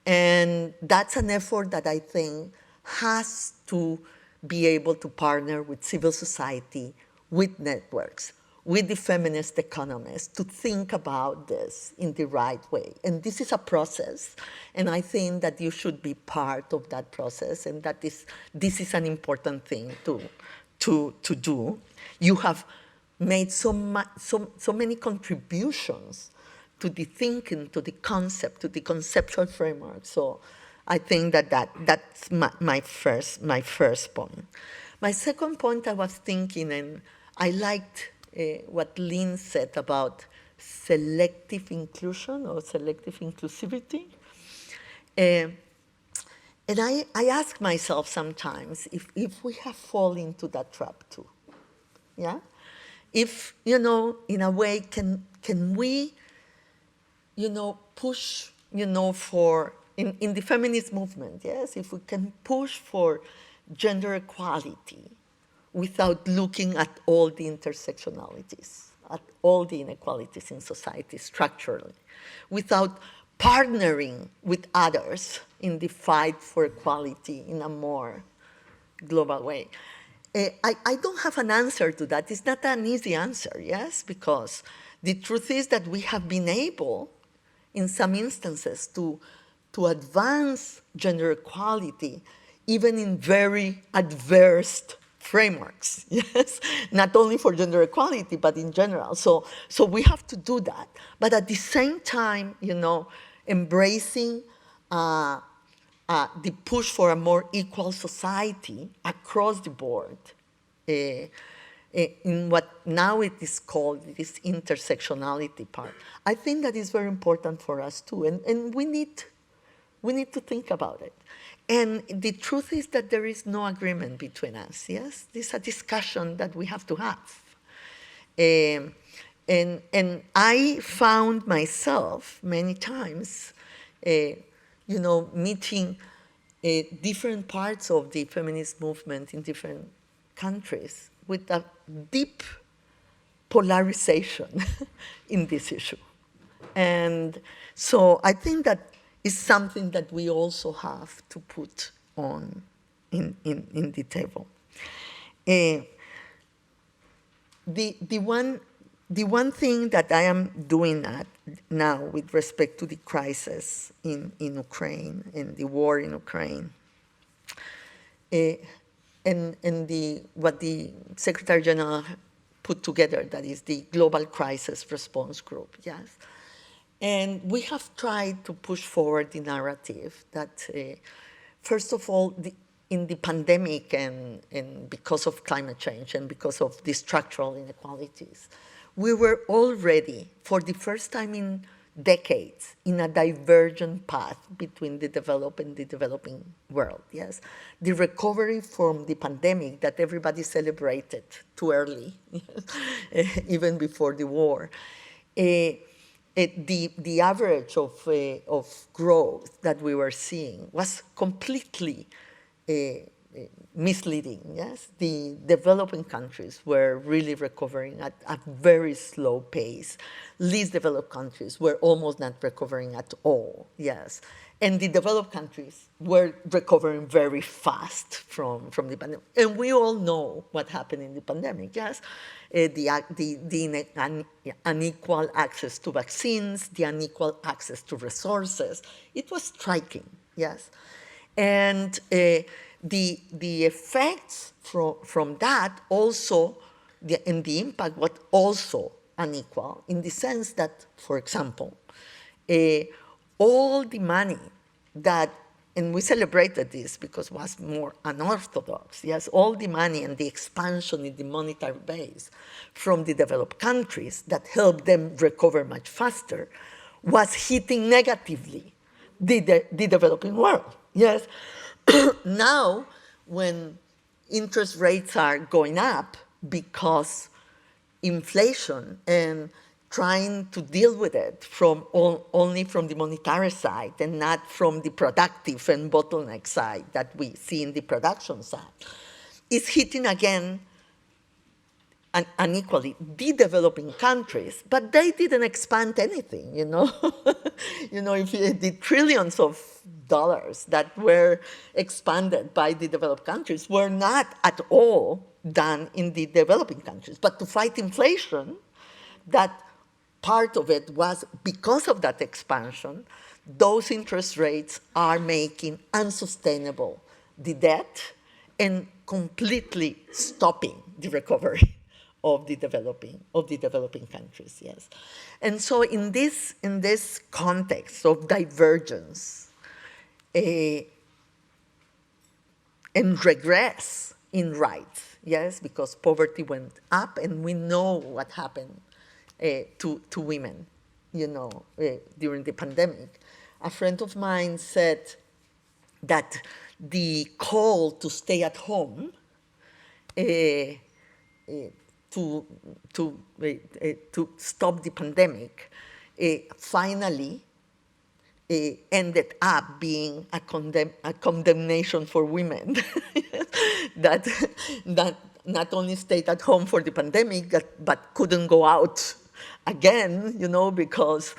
And that's an effort that I think has to be able to partner with civil society, with networks, with the feminist economists to think about this in the right way. And this is a process, and I think that you should be part of that process, and that this is an important thing to do. You have made so many contributions to the thinking, to the concept, to the conceptual framework. So I think that's my first point. My second point, I was thinking, and I liked what Lynn said about selective inclusion or selective inclusivity. And I ask myself sometimes if we have fallen into that trap too. Yeah? If, in a way, can we, push, for, in the feminist movement, yes, if we can push for gender equality without looking at all the intersectionalities, at all the inequalities in society structurally, without partnering with others in the fight for equality in a more global way. I don't have an answer to that. It's not an easy answer, yes, because the truth is that we have been able, in some instances, to advance gender equality even in very adverse frameworks, yes, not only for gender equality, but in general. So we have to do that. But at the same time, embracing the push for a more equal society across the board in what now it is called this intersectionality part. I think that is very important for us too, and we need to think about it. And the truth is that there is no agreement between us, yes? This is a discussion that we have to have. And I found myself many times, meeting different parts of the feminist movement in different countries with a deep polarization in this issue. And so I think that is something that we also have to put on in the table. The one thing that I am doing now with respect to the crisis in Ukraine and the war in Ukraine, and what the Secretary General put together, that is the Global Crisis Response Group, yes. And we have tried to push forward the narrative that, first of all, in the pandemic and because of climate change and because of the structural inequalities, we were already, for the first time in decades, in a divergent path between the developed and the developing world, yes? The recovery from the pandemic that everybody celebrated too early, even before the war, the average of growth that we were seeing was completely misleading, yes? The developing countries were really recovering at a very slow pace. Least developed countries were almost not recovering at all, yes? And the developed countries were recovering very fast from the pandemic. And we all know what happened in the pandemic, yes? The unequal access to vaccines, the unequal access to resources. It was striking, yes? And the effects from that also, and the impact was also unequal in the sense that, for example, all the money that, and we celebrated this because it was more unorthodox, yes, all the money and the expansion in the monetary base from the developed countries that helped them recover much faster was hitting negatively the developing world, yes. Now, when interest rates are going up because inflation and trying to deal with it only from the monetary side and not from the productive and bottleneck side that we see in the production side, is hitting again unequally the developing countries, but they didn't expand anything, you know. If the trillions of dollars that were expanded by the developed countries were not at all done in the developing countries. But to fight inflation, that part of it was because of that expansion, those interest rates are making unsustainable the debt and completely stopping the recovery of the developing countries, yes. And so in this context of divergence and regress in rights, yes, because poverty went up, and we know what happened to women, during the pandemic. A friend of mine said that the call to stay at home to stop the pandemic finally ended up being a condemnation for women that not only stayed at home for the pandemic, but couldn't go out again, because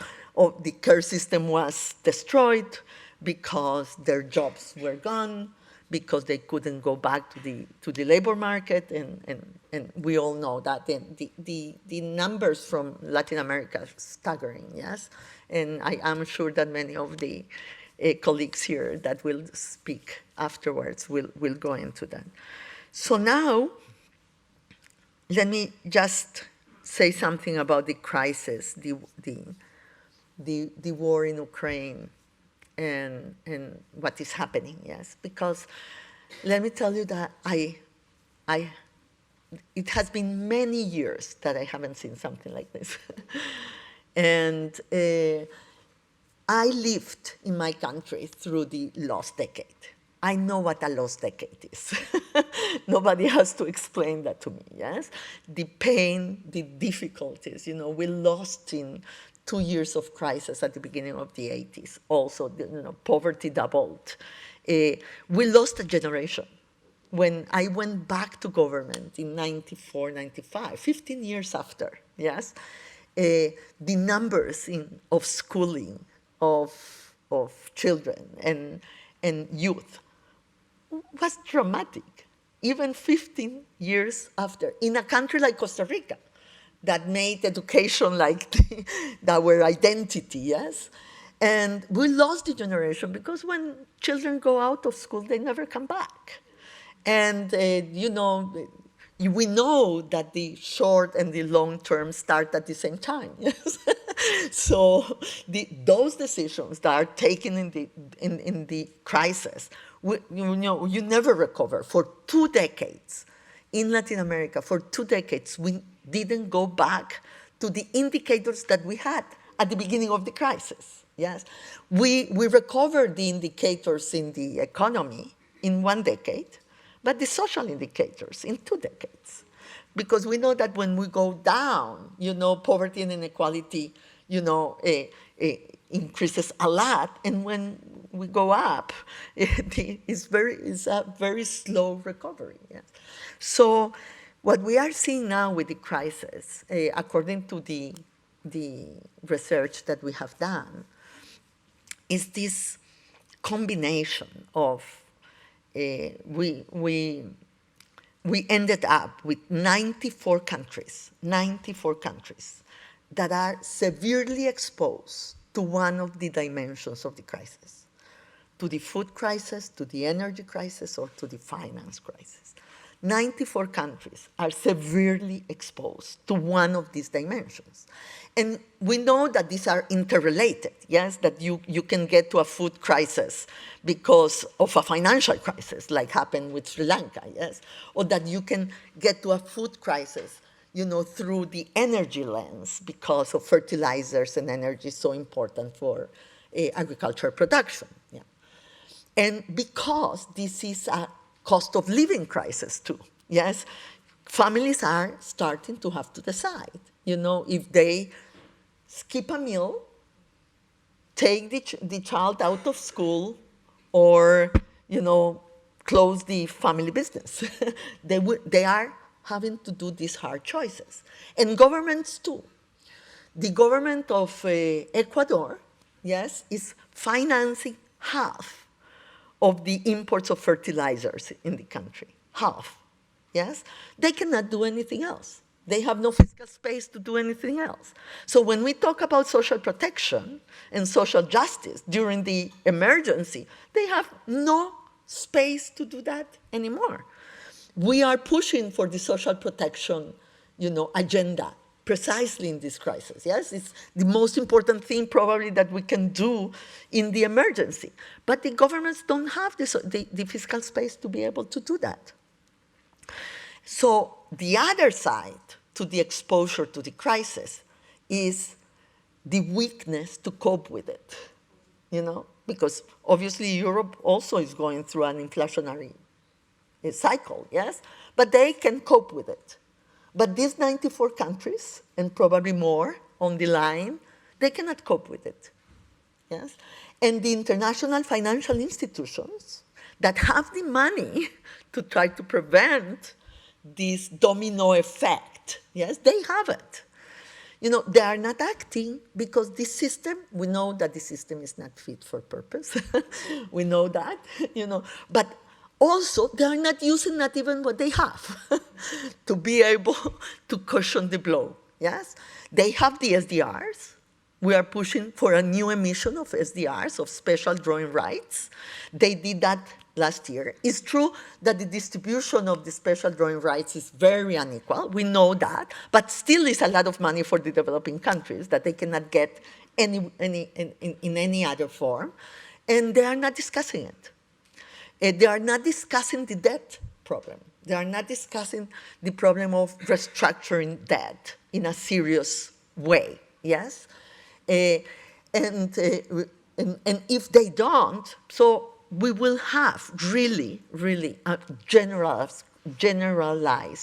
the care system was destroyed, because their jobs were gone, because they couldn't go back to the labor market, and we all know that. And the numbers from Latin America are staggering, yes? And I am sure that many of the colleagues here that will speak afterwards will go into that. So now, let me just say something about the crisis, the war in Ukraine, and what is happening, yes? Because let me tell you that it has been many years that I haven't seen something like this. And I lived in my country through the lost decade. I know what a lost decade is. Nobody has to explain that to me, yes? The pain, the difficulties, we lost in 2 years of crisis at the beginning of the 80s. Also, poverty doubled. We lost a generation. When I went back to government in 94, 95, 15 years after, yes, the numbers of schooling of children and youth was dramatic, even 15 years after, in a country like Costa Rica, that made education like our identity, yes? And we lost the generation because when children go out of school, they never come back. And, we know that the short and the long term start at the same time, yes? So those decisions that are taken in the crisis, you never recover. For 2 decades in Latin America, for 2 decades, we didn't go back to the indicators that we had at the beginning of the crisis. Yes, we recovered the indicators in the economy in 1 decade, but the social indicators in 2 decades. Because we know that when we go down, poverty and inequality, increases a lot, and when we go up, it's a very slow recovery. Yes. So what we are seeing now with the crisis, according to the research that we have done, is this combination of we ended up with 94 countries that are severely exposed to one of the dimensions of the crisis, to the food crisis, to the energy crisis, or to the finance crisis. 94 countries are severely exposed to one of these dimensions. And we know that these are interrelated, yes, that you can get to a food crisis because of a financial crisis, like happened with Sri Lanka, yes, or that you can get to a food crisis, through the energy lens because of fertilizers and energy so important for agricultural production. Yeah. And because this is a cost of living crisis too, yes, families are starting to have to decide, if they skip a meal, take the child out of school, or, close the family business. They are having to do these hard choices. And governments too. The government of Ecuador, yes, is financing half of the imports of fertilizers in the country. Half, yes? They cannot do anything else. They have no fiscal space to do anything else. So when we talk about social protection and social justice during the emergency, they have no space to do that anymore. We are pushing for the social protection, agenda precisely in this crisis. Yes, it's the most important thing probably that we can do in the emergency. But the governments don't have the fiscal space to be able to do that. So the other side to the exposure to the crisis is the weakness to cope with it, because obviously Europe also is going through an inflationary cycle, yes? But they can cope with it. But these 94 countries, and probably more on the line, they cannot cope with it, yes? And the international financial institutions that have the money to try to prevent this domino effect, yes, they have it. They are not acting because this system, we know that the system is not fit for purpose. We know that, but also they are not using not even what they have to be able to cushion the blow, yes? They have the SDRs. We are pushing for a new emission of SDRs, of special drawing rights. They did that last year. It's true that the distribution of the special drawing rights is very unequal. We know that, but still is a lot of money for the developing countries that they cannot get in any other form, and they are not discussing it. They are not discussing the debt problem. They are not discussing the problem of restructuring debt in a serious way, yes? And if they don't, so we will have really a generalized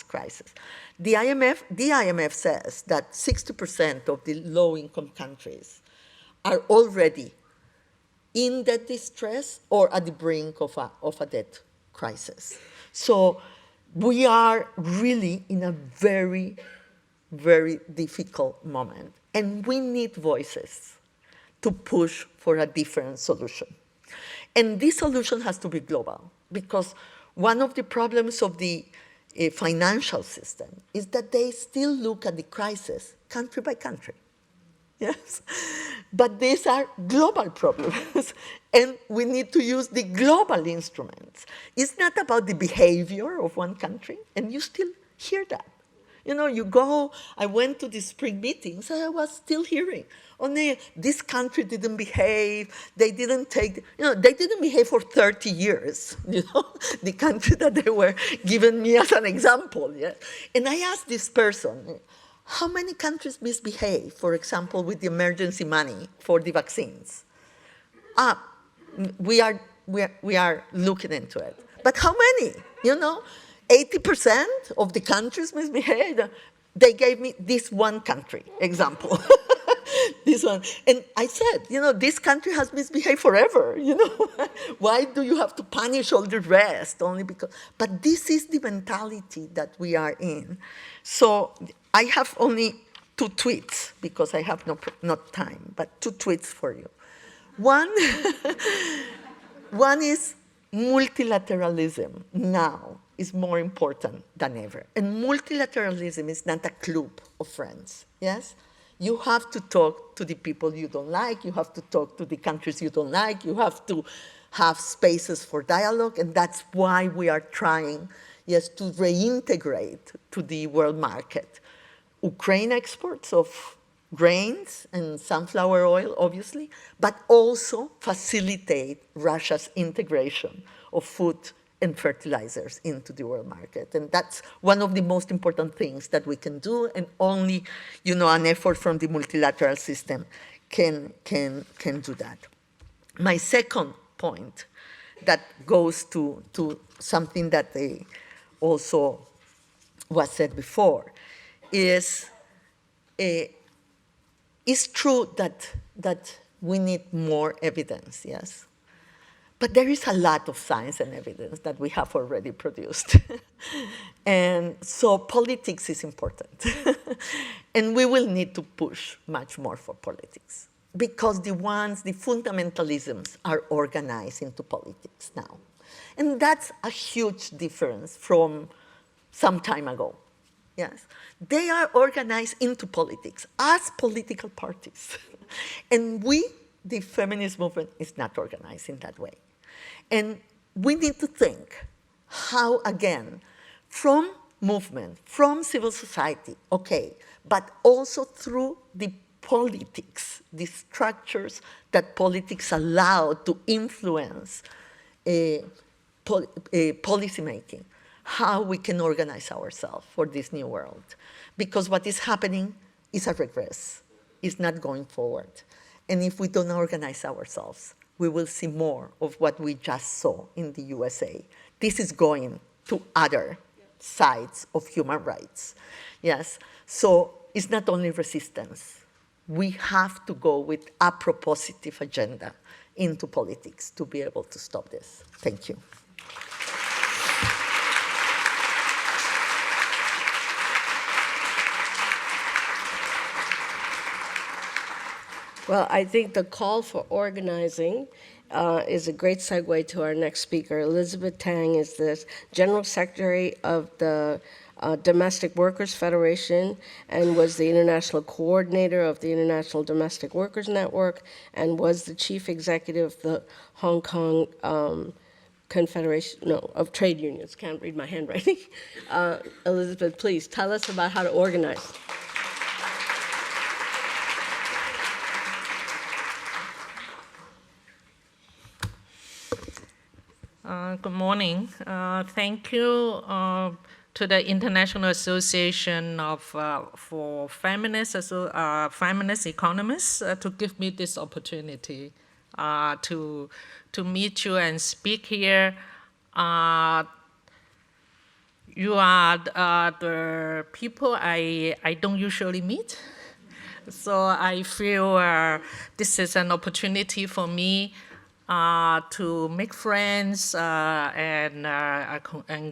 crisis. The IMF says that 60% of the low-income countries are already in debt distress or at the brink of a debt crisis. So we are really in a very, very difficult moment. And we need voices to push for a different solution. And this solution has to be global, because one of the problems of the financial system is that they still look at the crisis country by country. Yes, but these are global problems, and we need to use the global instruments. It's not about the behavior of one country, and you still hear that. I went to the spring meetings, and I was still hearing, this country didn't behave, they didn't they didn't behave for 30 years, the country that they were giving me as an example, yeah? And I asked this person, how many countries misbehave, for example, with the emergency money for the vaccines? We are looking into it. But how many? 80% of the countries misbehaved. They gave me this one country example. This one. And I said, this country has misbehaved forever. Why do you have to punish all the rest only because? But this is the mentality that we are in. So I have only 2 tweets because I have not time, but 2 tweets for you. One is multilateralism now is more important than ever. And multilateralism is not a club of friends, yes? You have to talk to the people you don't like, you have to talk to the countries you don't like, you have to have spaces for dialogue, and that's why we are trying, yes, to reintegrate to the world market Ukraine exports of grains and sunflower oil, obviously, but also facilitate Russia's integration of food and fertilizers into the world market. And that's one of the most important things that we can do, and only, an effort from the multilateral system can do that. My second point that goes to something that also was said before is it's true that we need more evidence, yes? But there is a lot of science and evidence that we have already produced. And so politics is important. And we will need to push much more for politics because the fundamentalisms are organized into politics now. And that's a huge difference from some time ago. Yes, they are organized into politics as political parties. And the feminist movement, is not organized in that way. And we need to think how, again, from movement, from civil society, okay, but also through the politics, the structures that politics allow to influence policymaking, how we can organize ourselves for this new world. Because what is happening is a regress. It's not going forward. And if we don't organize ourselves, we will see more of what we just saw in the USA. This is going to other sides of human rights. Yes, so it's not only resistance. We have to go with a propositive agenda into politics to be able to stop this. Thank you.
Well, I think the call for organizing is a great segue to our next speaker. Elizabeth Tang is the General Secretary of the Domestic Workers Federation and was the International Coordinator of the International Domestic Workers Network and was the Chief Executive of the Hong Kong Confederation, of Trade Unions. Can't read my handwriting. Elizabeth, please tell us about how to organize.
Good morning. Thank you to the International Association for Feminist Economists to give me this opportunity to meet you and speak here. You are the people I don't usually meet. So I feel this is an opportunity for me to make friends and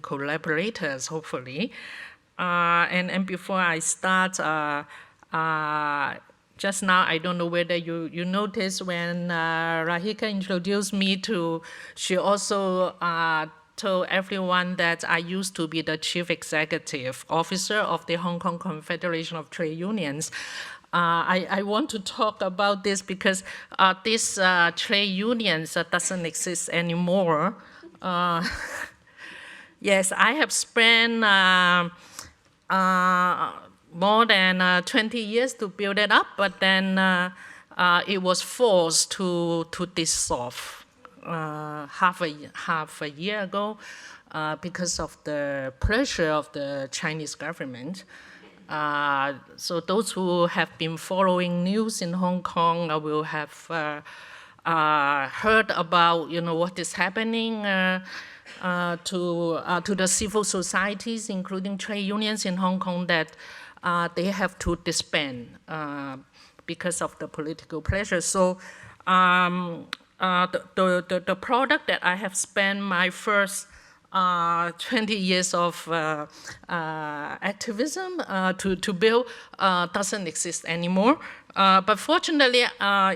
collaborators, hopefully. And before I start, just now, I don't know whether you noticed when Radhika introduced me she also told everyone that I used to be the Chief Executive Officer of the Hong Kong Confederation of Trade Unions. I want to talk about this because this trade unions doesn't exist anymore. Yes, I have spent more than 20 years to build it up, but then it was forced to dissolve half a year ago because of the pressure of the Chinese government. So those who have been following news in Hong Kong will have heard about what is happening to the civil societies, including trade unions in Hong Kong, that they have to disband because of the political pressure. So the product that I have spent my first 20 years of activism to build doesn't exist anymore. But fortunately,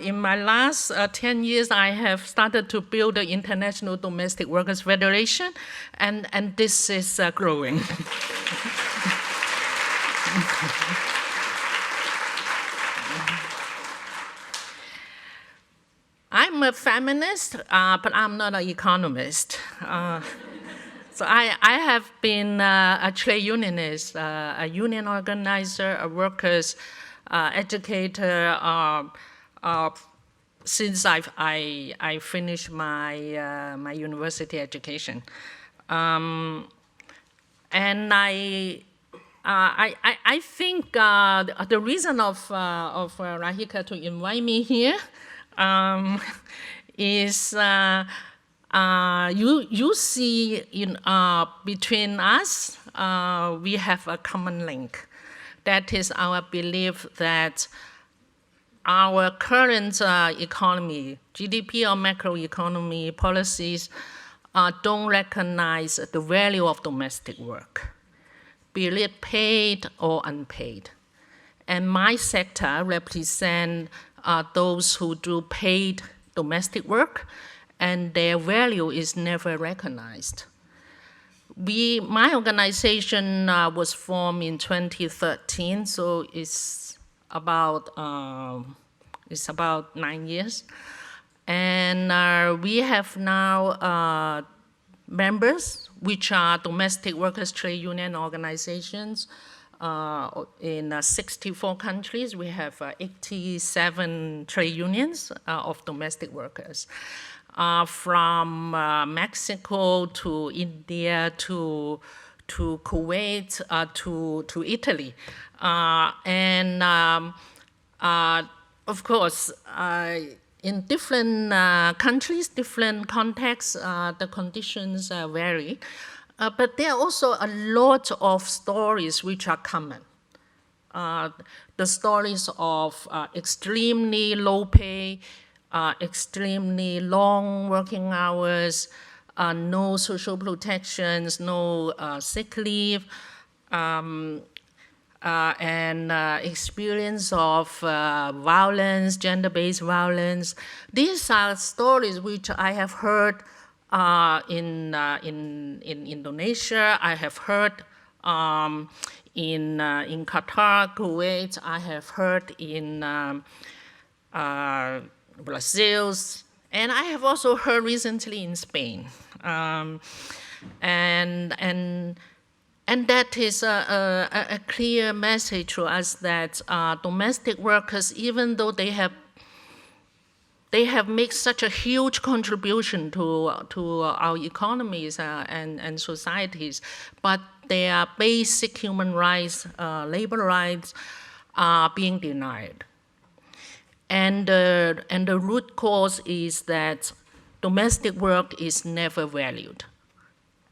in my last 10 years, I have started to build the International Domestic Workers Federation, and this is growing. I'm a feminist, but I'm not an economist. So I have been a trade unionist, a union organizer, a workers educator since I finished my my university education, and I think the reason of Radhika to invite me here is. You see between us, we have a common link. That is our belief that our current economy, GDP or macroeconomy policies don't recognize the value of domestic work, be it paid or unpaid. And my sector represents those who do paid domestic work, and their value is never recognized. My organization was formed in 2013, so it's about 9 years. And we have now members, which are domestic workers' trade union organizations in 64 countries. We have 87 trade unions of domestic workers. From Mexico to India to Kuwait to Italy. Of course, in different countries, different contexts, the conditions vary. But there are also a lot of stories which are common. The stories of extremely low pay, extremely long working hours, no social protections, no sick leave, and experience of violence, gender-based violence. These are stories which I have heard in Indonesia, I have heard in Qatar, Kuwait, I have heard in Brazil, and I have also heard recently in Spain. And that is a clear message to us that domestic workers, even though they have made such a huge contribution to our economies and societies, but their basic human rights, labor rights, are being denied. And the root cause is that domestic work is never valued.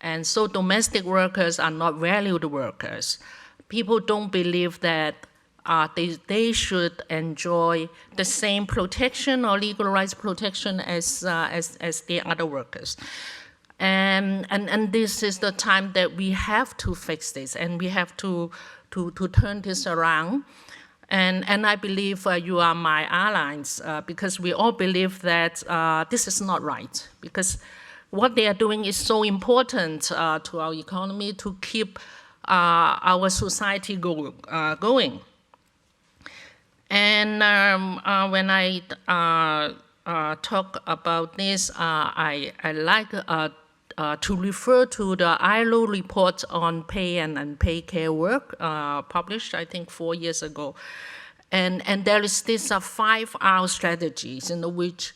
And so domestic workers are not valued workers. People don't believe that they should enjoy the same protection or legal rights protection as the other workers. And this is the time that we have to fix this, and we have to turn this around. And I believe you are my allies because we all believe that this is not right, because what they are doing is so important to our economy to keep our society going. And when I talk about this, I like to refer to the ILO report on pay and unpaid care work published, I think, 4 years ago. And there is this 5R strategies in which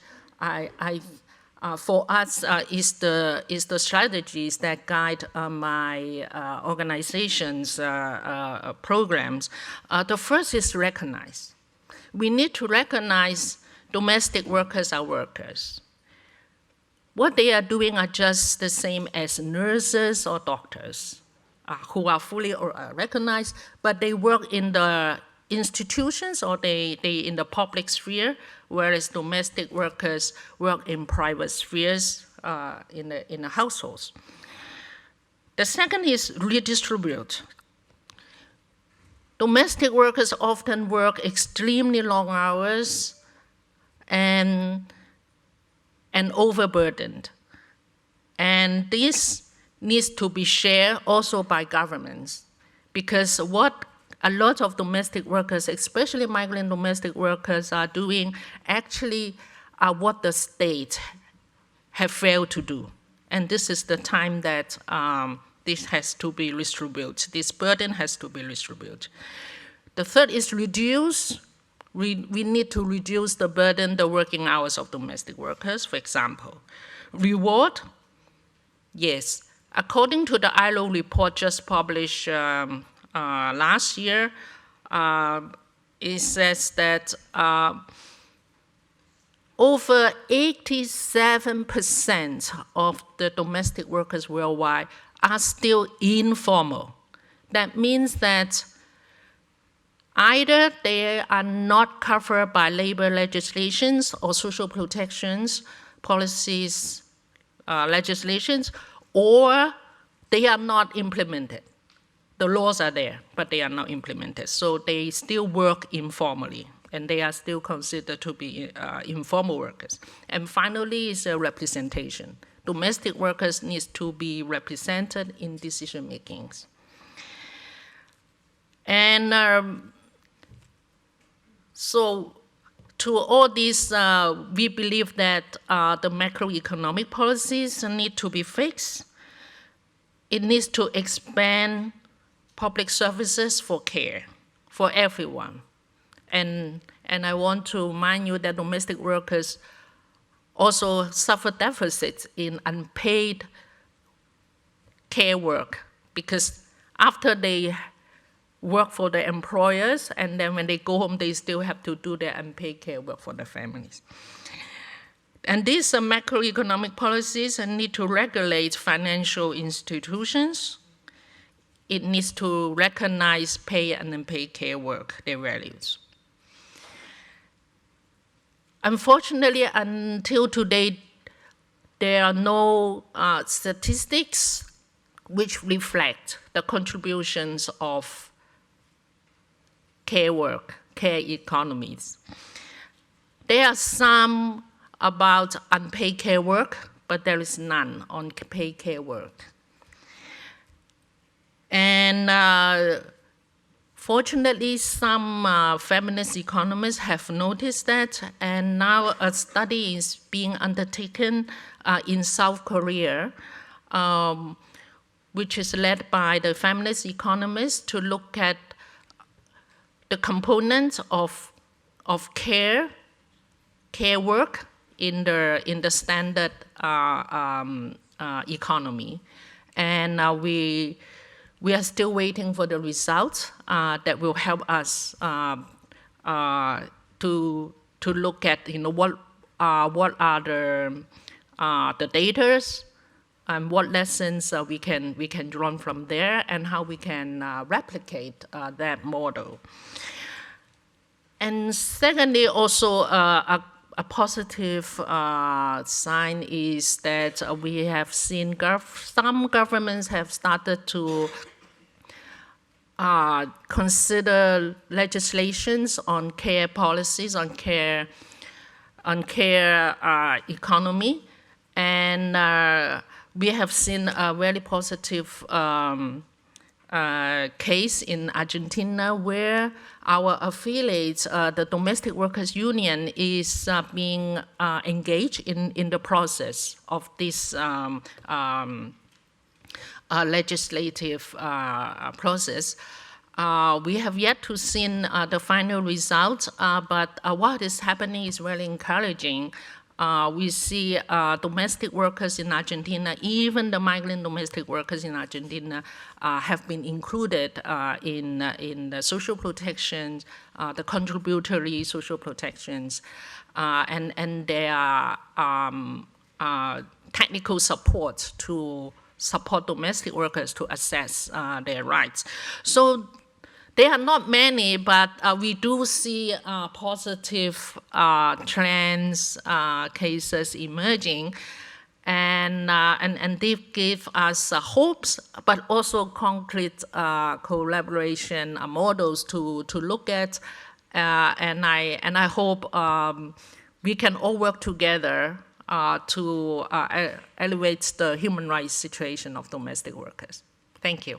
for us is the strategies that guide my organization's programs. The first is recognize. We need to recognize domestic workers are workers. What they are doing are just the same as nurses or doctors who are fully recognized, but they work in the institutions or they in the public sphere, whereas domestic workers work in private spheres in the households. The second is redistribute. Domestic workers often work extremely long hours and overburdened. And this needs to be shared also by governments, because what a lot of domestic workers, especially migrant domestic workers, are doing actually are what the state have failed to do. And this is the time that this has to be redistributed. This burden has to be redistributed. The third is reduce. We need to reduce the burden, the working hours of domestic workers, for example. Reward, yes. According to the ILO report just published last year, it says that over 87% of the domestic workers worldwide are still informal. That means that Either they are not covered by labor legislations or social protections, policies, legislations, or they are not implemented. The laws are there, but they are not implemented. So they still work informally, and they are still considered to be informal workers. And finally is representation. Domestic workers need to be represented in decision makings. And so to all this, we believe that the macroeconomic policies need to be fixed. It needs to expand public services for care for everyone. And I want to remind you that domestic workers also suffer deficits in unpaid care work, because after they work for the employers, and then when they go home, they still have to do their unpaid care work for their families. And these macroeconomic policies need to regulate financial institutions. It needs to recognize paid and unpaid care work, their values. Unfortunately, until today, there are no statistics which reflect the contributions of care work, care economies. There are some about unpaid care work, but there is none on paid care work. And fortunately, some feminist economists have noticed that, and now a study is being undertaken in South Korea, which is led by the feminist economists, to look at the components of care work in the standard economy. And we are still waiting for the results that will help us to look at what are the data and what lessons we can draw from there, and how we can replicate that model. And secondly, also a positive sign is that we have seen some governments have started to consider legislations on care policies, on care economy, and we have seen a very positive case in Argentina, where our affiliates, the Domestic Workers Union, is being engaged in the process of this legislative process. We have yet to see the final results, but what is happening is really encouraging. We see domestic workers in Argentina, even the migrant domestic workers in Argentina, have been included in the social protections, the contributory social protections, and there are technical support to support domestic workers to assess their rights. So there are not many, but we do see positive trends, cases emerging, and they give us hopes, but also concrete collaboration models to look at, and I hope we can all work together to elevate the human rights situation of domestic workers. Thank you.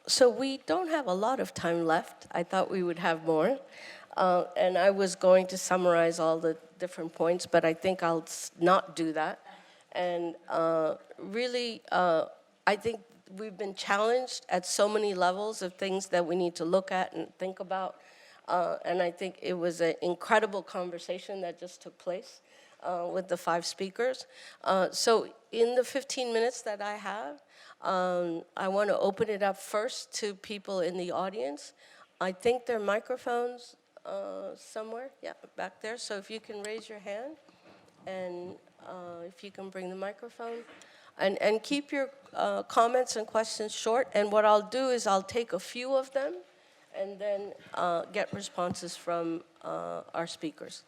So we don't have a lot of time left. I thought we would have more. And I was going to summarize all the different points, but I think I'll not do that. And really, I think we've been challenged at so many levels of things that we need to look at and think about. And I think it was an incredible conversation that just took place with the 5 speakers. So in the 15 minutes that I have, I want to open it up first to people in the audience. I think there are microphones somewhere, yeah, back there. So if you can raise your hand And if you can bring the microphone. And keep your comments and questions short. And what I'll do is I'll take a few of them and then get responses from our speakers.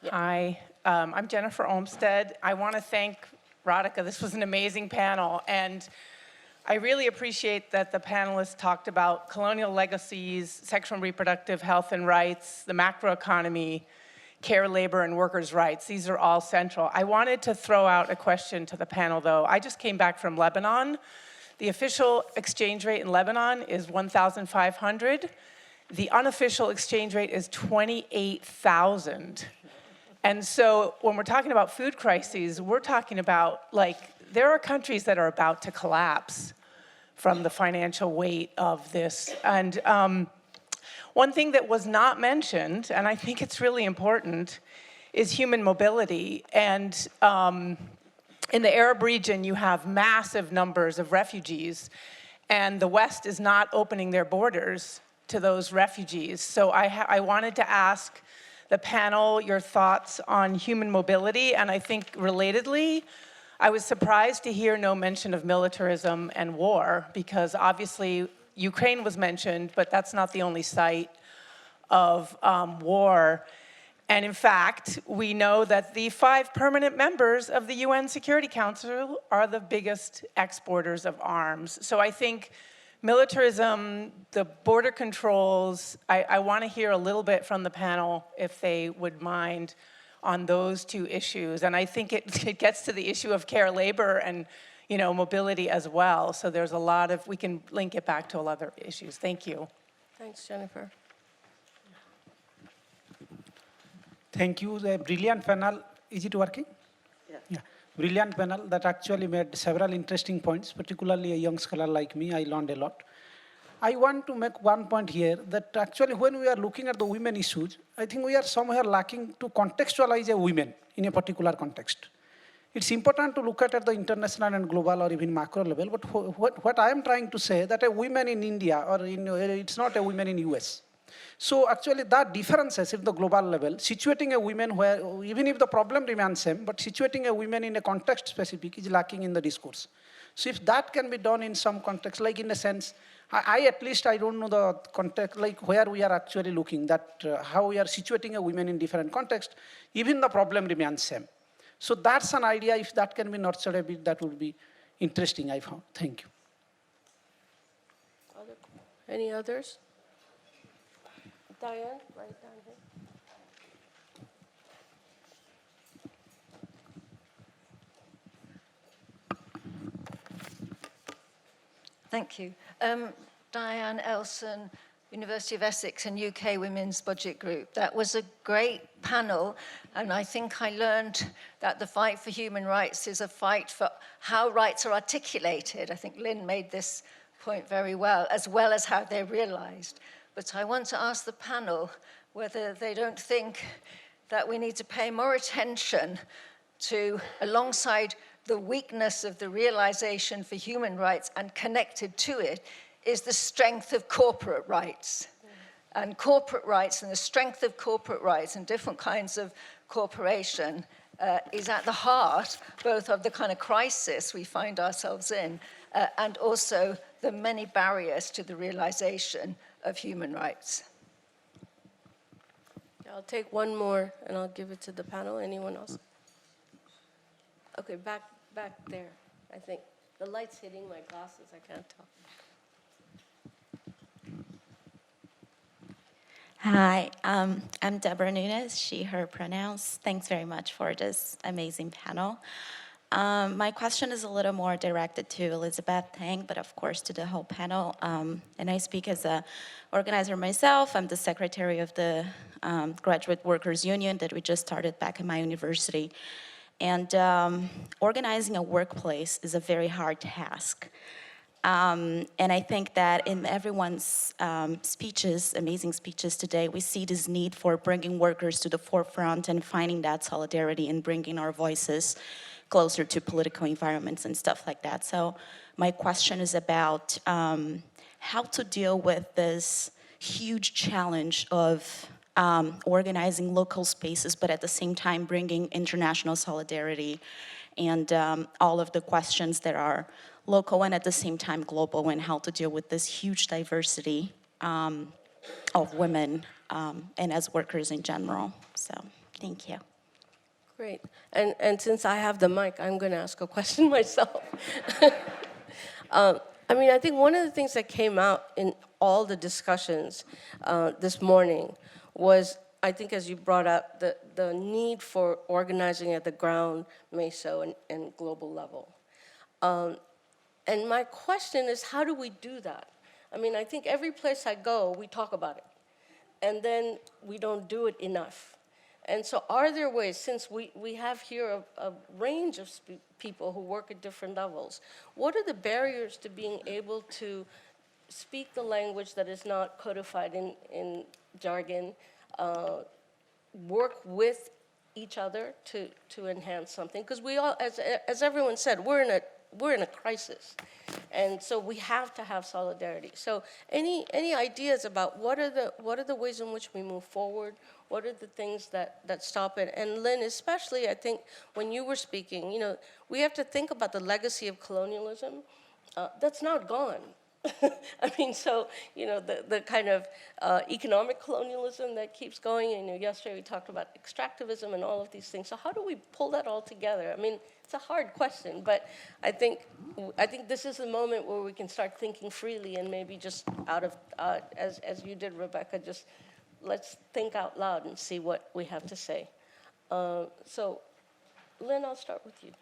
Hi, I'm Jennifer Olmsted. I want to thank Radhika. This was an amazing panel, and I really appreciate that the panelists talked about colonial legacies, sexual and reproductive health and rights, the macroeconomy, care, labor, and workers' rights. These are all central. I wanted to throw out a question to the panel, though. I just came back from Lebanon. The official exchange rate in Lebanon is 1,500. The unofficial exchange rate is 28,000. And so when we're talking about food crises, we're talking about, like, there are countries that are about to collapse from the financial weight of this. And one thing that was not mentioned, and I think it's really important, is human mobility. And in the Arab region, you have massive numbers of refugees, and the West is not opening their borders to those refugees. So I wanted to ask the panel your thoughts on human mobility, and I think relatedly, I was surprised to hear no mention of militarism and war, because obviously Ukraine was mentioned, but that's not the only site of war. And in fact, we know that the 5 permanent members of the UN Security Council are the biggest exporters of arms. So I think militarism, the border controls, I want to hear a little bit from the panel, if they would mind, on those 2 issues. And I think it gets to the issue of care, labor, and mobility as well. So there's a lot of, we can link it back to a lot of other issues. Thank you.
Thanks, Jennifer.
Thank you. The brilliant panel. Is it working? Yeah. Brilliant panel that actually made several interesting points, particularly a young scholar like me. I learned a lot. I want to make one point here that actually when we are looking at the women issues, I think we are somewhere lacking to contextualize a women in a particular context. It's important to look at the international and global or even macro level, but what I am trying to say that a woman in India or it's not a woman in US. So actually that differences at the global level, situating a woman where, even if the problem remains same, but situating a woman in a context specific is lacking in the discourse. So if that can be done in some context, like in a sense, I at least I don't know the context, like where we are actually looking, that how we are situating a woman in different context, even the problem remains same. So that's an idea, if that can be nurtured a bit, that would be interesting, I found. Thank you.
Any others? Diane, right down here.
Thank you. Diane Elson, University of Essex and UK Women's Budget Group. That was a great panel, and I think I learned that the fight for human rights is a fight for how rights are articulated. I think Lynn made this point very well as how they're realized. But I want to ask the panel whether they don't think that we need to pay more attention to, alongside the weakness of the realization for human rights and connected to it, is the strength of corporate rights. And corporate rights and the strength of corporate rights and different kinds of cooperation is at the heart both of the kind of crisis we find ourselves in and also the many barriers to the realization of human rights.
I'll take one more and I'll give it to the panel. Anyone else? Okay, back there, I think. The light's hitting my glasses, I can't tell.
Hi, I'm Deborah Nunes, she, her pronouns. Thanks very much for this amazing panel. My question is a little more directed to Elizabeth Tang, but of course to the whole panel. And I speak as an organizer myself. I'm the secretary of the Graduate Workers Union that we just started back in my university. And organizing a workplace is a very hard task. And I think that in everyone's speeches, amazing speeches today, we see this need for bringing workers to the forefront and finding that solidarity and bringing our voices closer to political environments and stuff like that. So my question is about how to deal with this huge challenge of organizing local spaces, but at the same time bringing international solidarity and all of the questions that are local and at the same time global, and how to deal with this huge diversity of women and as workers in general. So thank you.
Great. And since I have the mic, I'm going to ask a question myself. I mean, I think one of the things that came out in all the discussions this morning was, I think as you brought up, the need for organizing at the ground, meso, and global level. And my question is, how do we do that? I mean, I think every place I go, we talk about it. And then we don't do it enough. And so are there ways, since we have here a range of people who work at different levels, what are the barriers to being able to speak the language that is not codified in jargon, work with each other to enhance something? Because we all, as everyone said, we're in a crisis. And so we have to have solidarity. So any ideas about what are the ways in which we move forward? What are the things that stop it? And Lynn, especially, I think when you were speaking, we have to think about the legacy of colonialism. That's not gone. I mean, so, the kind of economic colonialism that keeps going. Yesterday we talked about extractivism and all of these things. So how do we pull that all together? I mean, it's a hard question, but I think this is the moment where we can start thinking freely and maybe just out of, as you did, Rebecca, just let's think out loud and see what we have to say. So, Lynn, I'll start with you.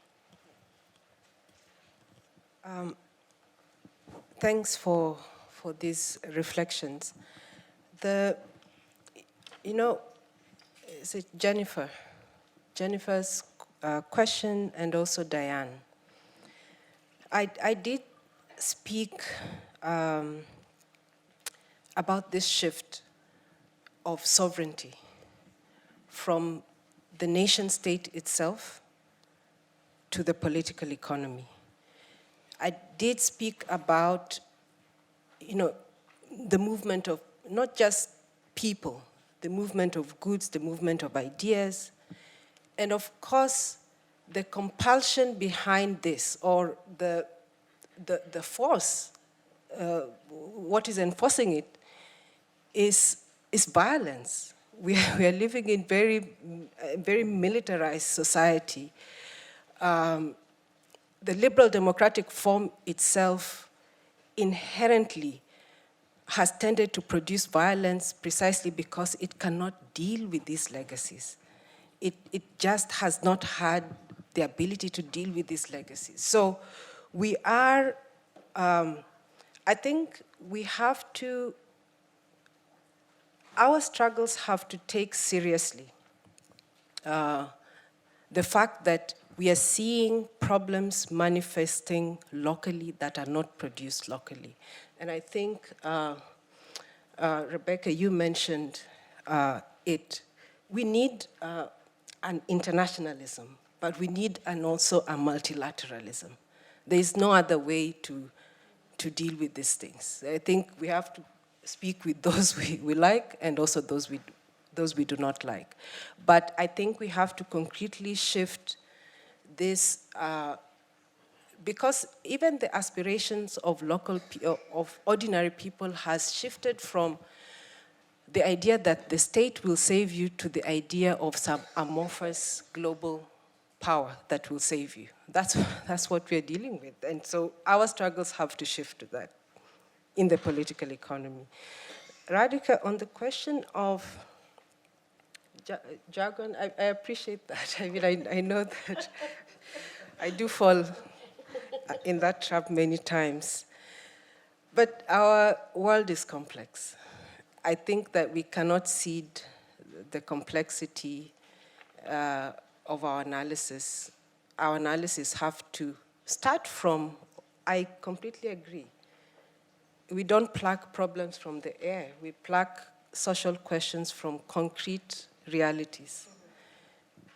Thanks for these reflections. Is it Jennifer's question, and also Diane. I did speak about this shift of sovereignty from the nation state itself to the political economy. I did speak about, the movement of not just people, the movement of goods, the movement of ideas, and of course, the compulsion behind this, or the force, what is enforcing it, is violence. We are living in very militarized society. The liberal democratic form itself inherently has tended to produce violence precisely because it cannot deal with these legacies. It just has not had the ability to deal with these legacies. So we are, I think we have to, our struggles have to take seriously the fact that we are seeing problems manifesting locally that are not produced locally. And I think, Rebecca, you mentioned it. We need an internationalism, but we need also a multilateralism. There is no other way to deal with these things. I think we have to speak with those we like and also those we do not like. But I think we have to concretely shift this, because even the aspirations of of ordinary people has shifted from the idea that the state will save you to the idea of some amorphous global power that will save you. That's what we're dealing with. And so our struggles have to shift to that in the political economy. Radhika, on the question of jargon, I appreciate that. I mean, I know that I do fall in that trap many times. But our world is complex. I think that we cannot cede the complexity of our analysis. Our analysis have to start from, I completely agree. We don't pluck problems from the air. We pluck social questions from concrete realities.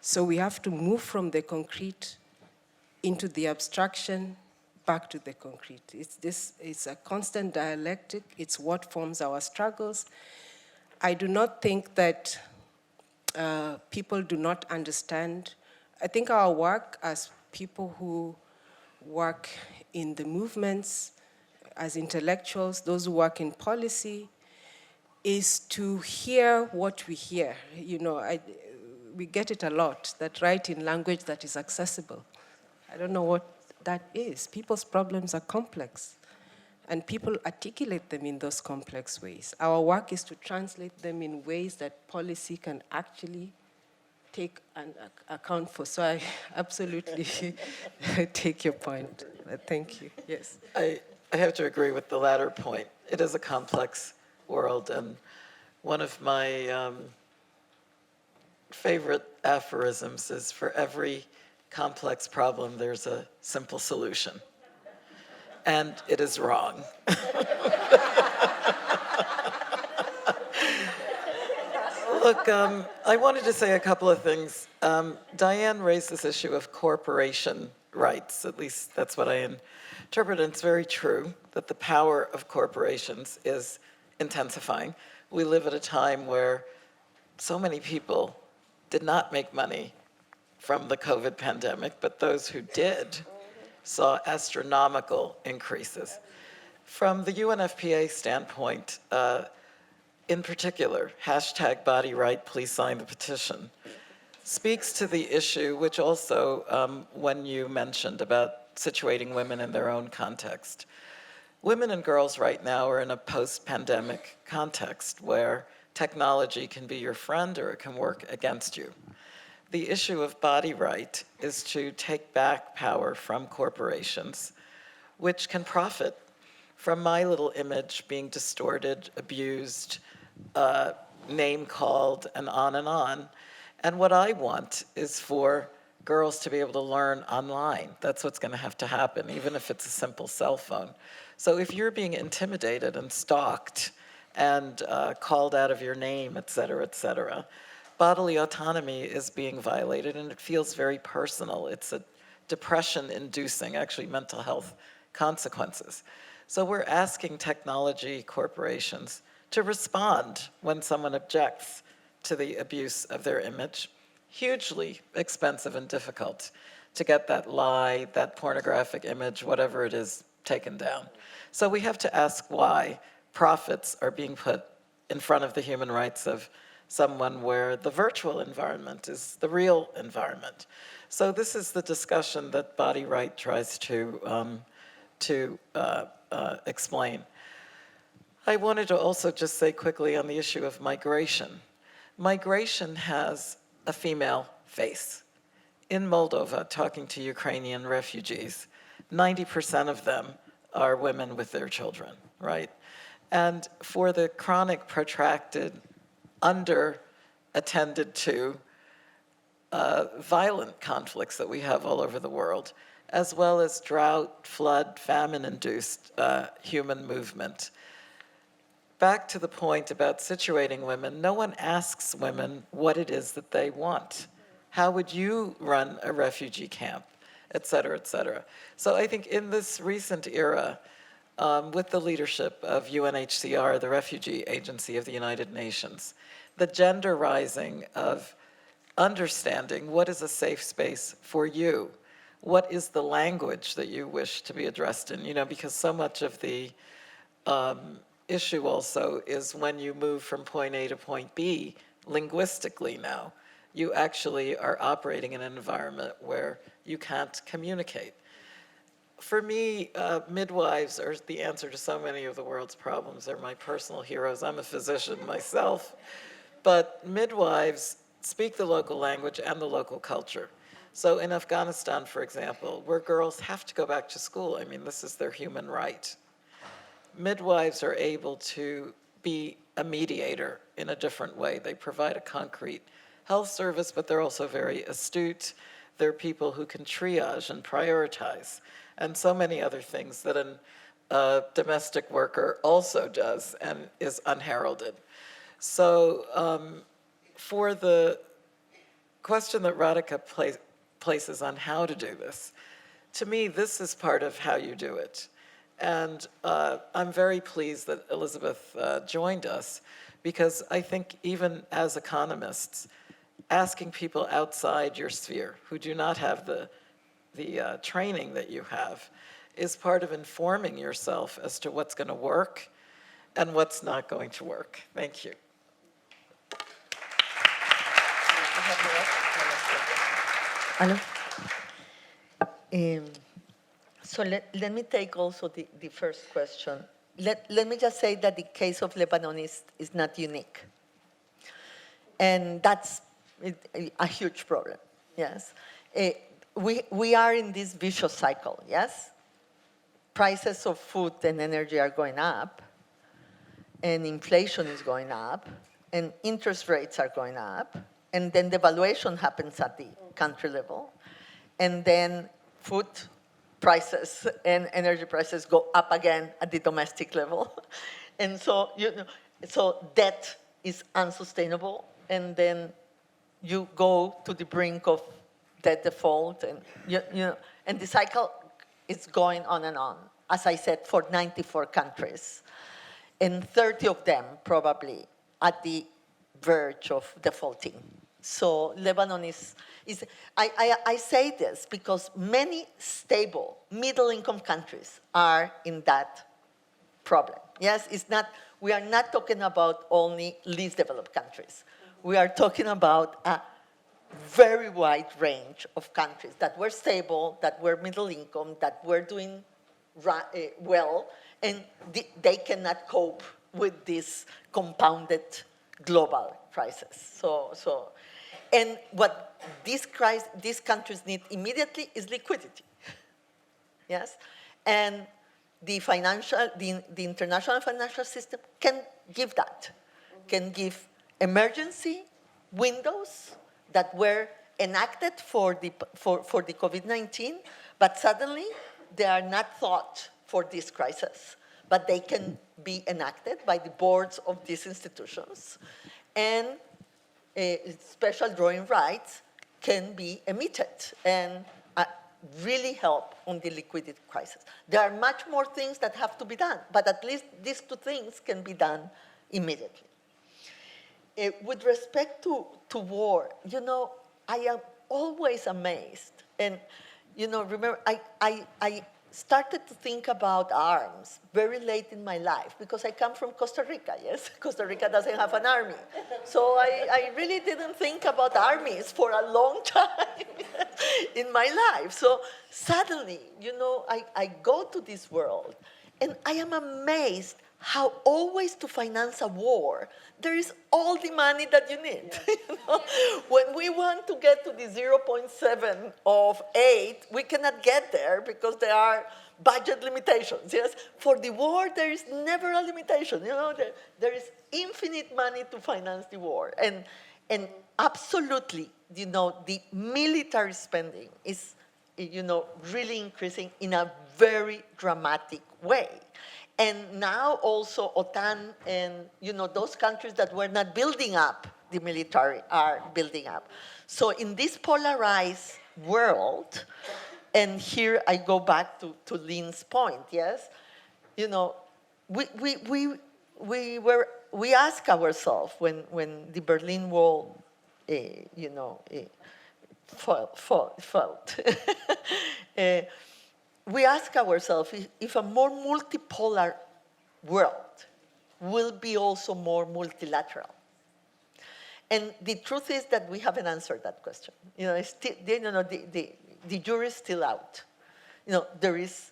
So we have to move from the concrete into the abstraction, back to the concrete. It's a constant dialectic. It's what forms our struggles. I do not think that people do not understand. I think our work as people who work in the movements, as intellectuals, those who work in policy, is to hear what we hear. You know, we get it a lot, that write in language that is accessible. I don't know what that is. People's problems are complex, and people articulate them in those complex ways. Our work is to translate them in ways that policy can actually take and account for. So I absolutely take your point. Thank you. Yes.
I have to agree with the latter point. It is a complex world, and one of my favorite aphorisms is, for every complex problem, there's a simple solution. And it is wrong. Look, I wanted to say a couple of things. Diane raised this issue of corporation rights. At least that's what I interpret. And it's very true that the power of corporations is intensifying. We live at a time where so many people did not make money from the COVID pandemic, but those who did saw astronomical increases. From the UNFPA standpoint, in particular, #BodyRight, please sign the petition, speaks to the issue, which also, when you mentioned about situating women in their own context. Women and girls right now are in a post-pandemic context where technology can be your friend or it can work against you. The issue of body right is to take back power from corporations, which can profit from my little image being distorted, abused, name-called, and on and on. And what I want is for girls to be able to learn online. That's what's going to have to happen, even if it's a simple cell phone. So if you're being intimidated and stalked and called out of your name, et cetera, bodily autonomy is being violated, and it feels very personal. It's a depression-inducing, actually mental health consequences. So we're asking technology corporations to respond when someone objects to the abuse of their image. Hugely expensive and difficult to get that lie, that pornographic image, whatever it is, taken down. So we have to ask why profits are being put in front of the human rights of someone where the virtual environment is the real environment. So this is the discussion that Body Right tries to explain. I wanted to also just say quickly on the issue of migration. Migration has a female face. In Moldova, talking to Ukrainian refugees, 90% of them are women with their children, right? And for the chronic, protracted, under-attended to violent conflicts that we have all over the world, as well as drought, flood, famine-induced human movement. Back to the point about situating women, no one asks women what it is that they want. How would you run a refugee camp, et cetera, et cetera. So I think in this recent era, with the leadership of UNHCR, the Refugee Agency of the United Nations, the genderizing of understanding what is a safe space for you, what is the language that you wish to be addressed in, you know, because so much of the issue also is when you move from point A to point B, linguistically now, you actually are operating in an environment where you can't communicate. For me, midwives are the answer to so many of the world's problems. They're my personal heroes. I'm a physician myself. But midwives speak the local language and the local culture. So in Afghanistan, for example, where girls have to go back to school, I mean, this is their human right. Midwives are able to be a mediator in a different way. They provide a concrete health service, but they're also very astute. They're people who can triage and prioritize, and so many other things that a domestic worker also does and is unheralded. So for the question that Radhika places on how to do this, to me, this is part of how you do it. And I'm very pleased that Elizabeth joined us, because I think even as economists, asking people outside your sphere who do not have the training that you have is part of informing yourself as to what's going to work and what's not going to work. Thank you.
Hello. So let me take also the first question. Let me just say that the case of Lebanon is not unique. And that's a huge problem, yes. We are in this vicious cycle, yes? Prices of food and energy are going up, and inflation is going up, and interest rates are going up, and then devaluation happens at the country level, and then food prices and energy prices go up again at the domestic level. And so, so debt is unsustainable, and then you go to the brink of debt default, and and the cycle is going on and on, as I said, for 94 countries, and 30 of them probably at the verge of defaulting. So Lebanon is I say this because many stable middle-income countries are in that problem. Yes, we are not talking about only least developed countries. We are talking about a very wide range of countries that were stable, that were middle income, that were doing well, and they cannot cope with this compounded global crisis. And what these countries need immediately is liquidity. Yes, and the international financial system can give that, can give emergency windows that were enacted for the COVID-19, but suddenly they are not thought for this crisis, but they can be enacted by the boards of these institutions, and special drawing rights can be emitted and really help on the liquidity crisis. There are much more things that have to be done, but at least these two things can be done immediately. With respect to war, I am always amazed. And, remember, I started to think about arms very late in my life because I come from Costa Rica, yes? Costa Rica doesn't have an army. So I really didn't think about armies for a long time in my life. So suddenly, I go to this world and I am amazed how always to finance a war, there is all the money that you need. When we want to get to the 0.7 of 8, we cannot get there because there are budget limitations. Yes, for the war there is never a limitation. There is infinite money to finance the war, and absolutely, the military spending is, really increasing in a very dramatic way. And now also OTAN and, those countries that were not building up the military are building up. So in this polarized world, and here I go back to Lynn's point, yes? We ask ourselves when the Berlin Wall, felt. We ask ourselves if a more multipolar world will be also more multilateral. And the truth is that we haven't answered that question. The jury is still out. There is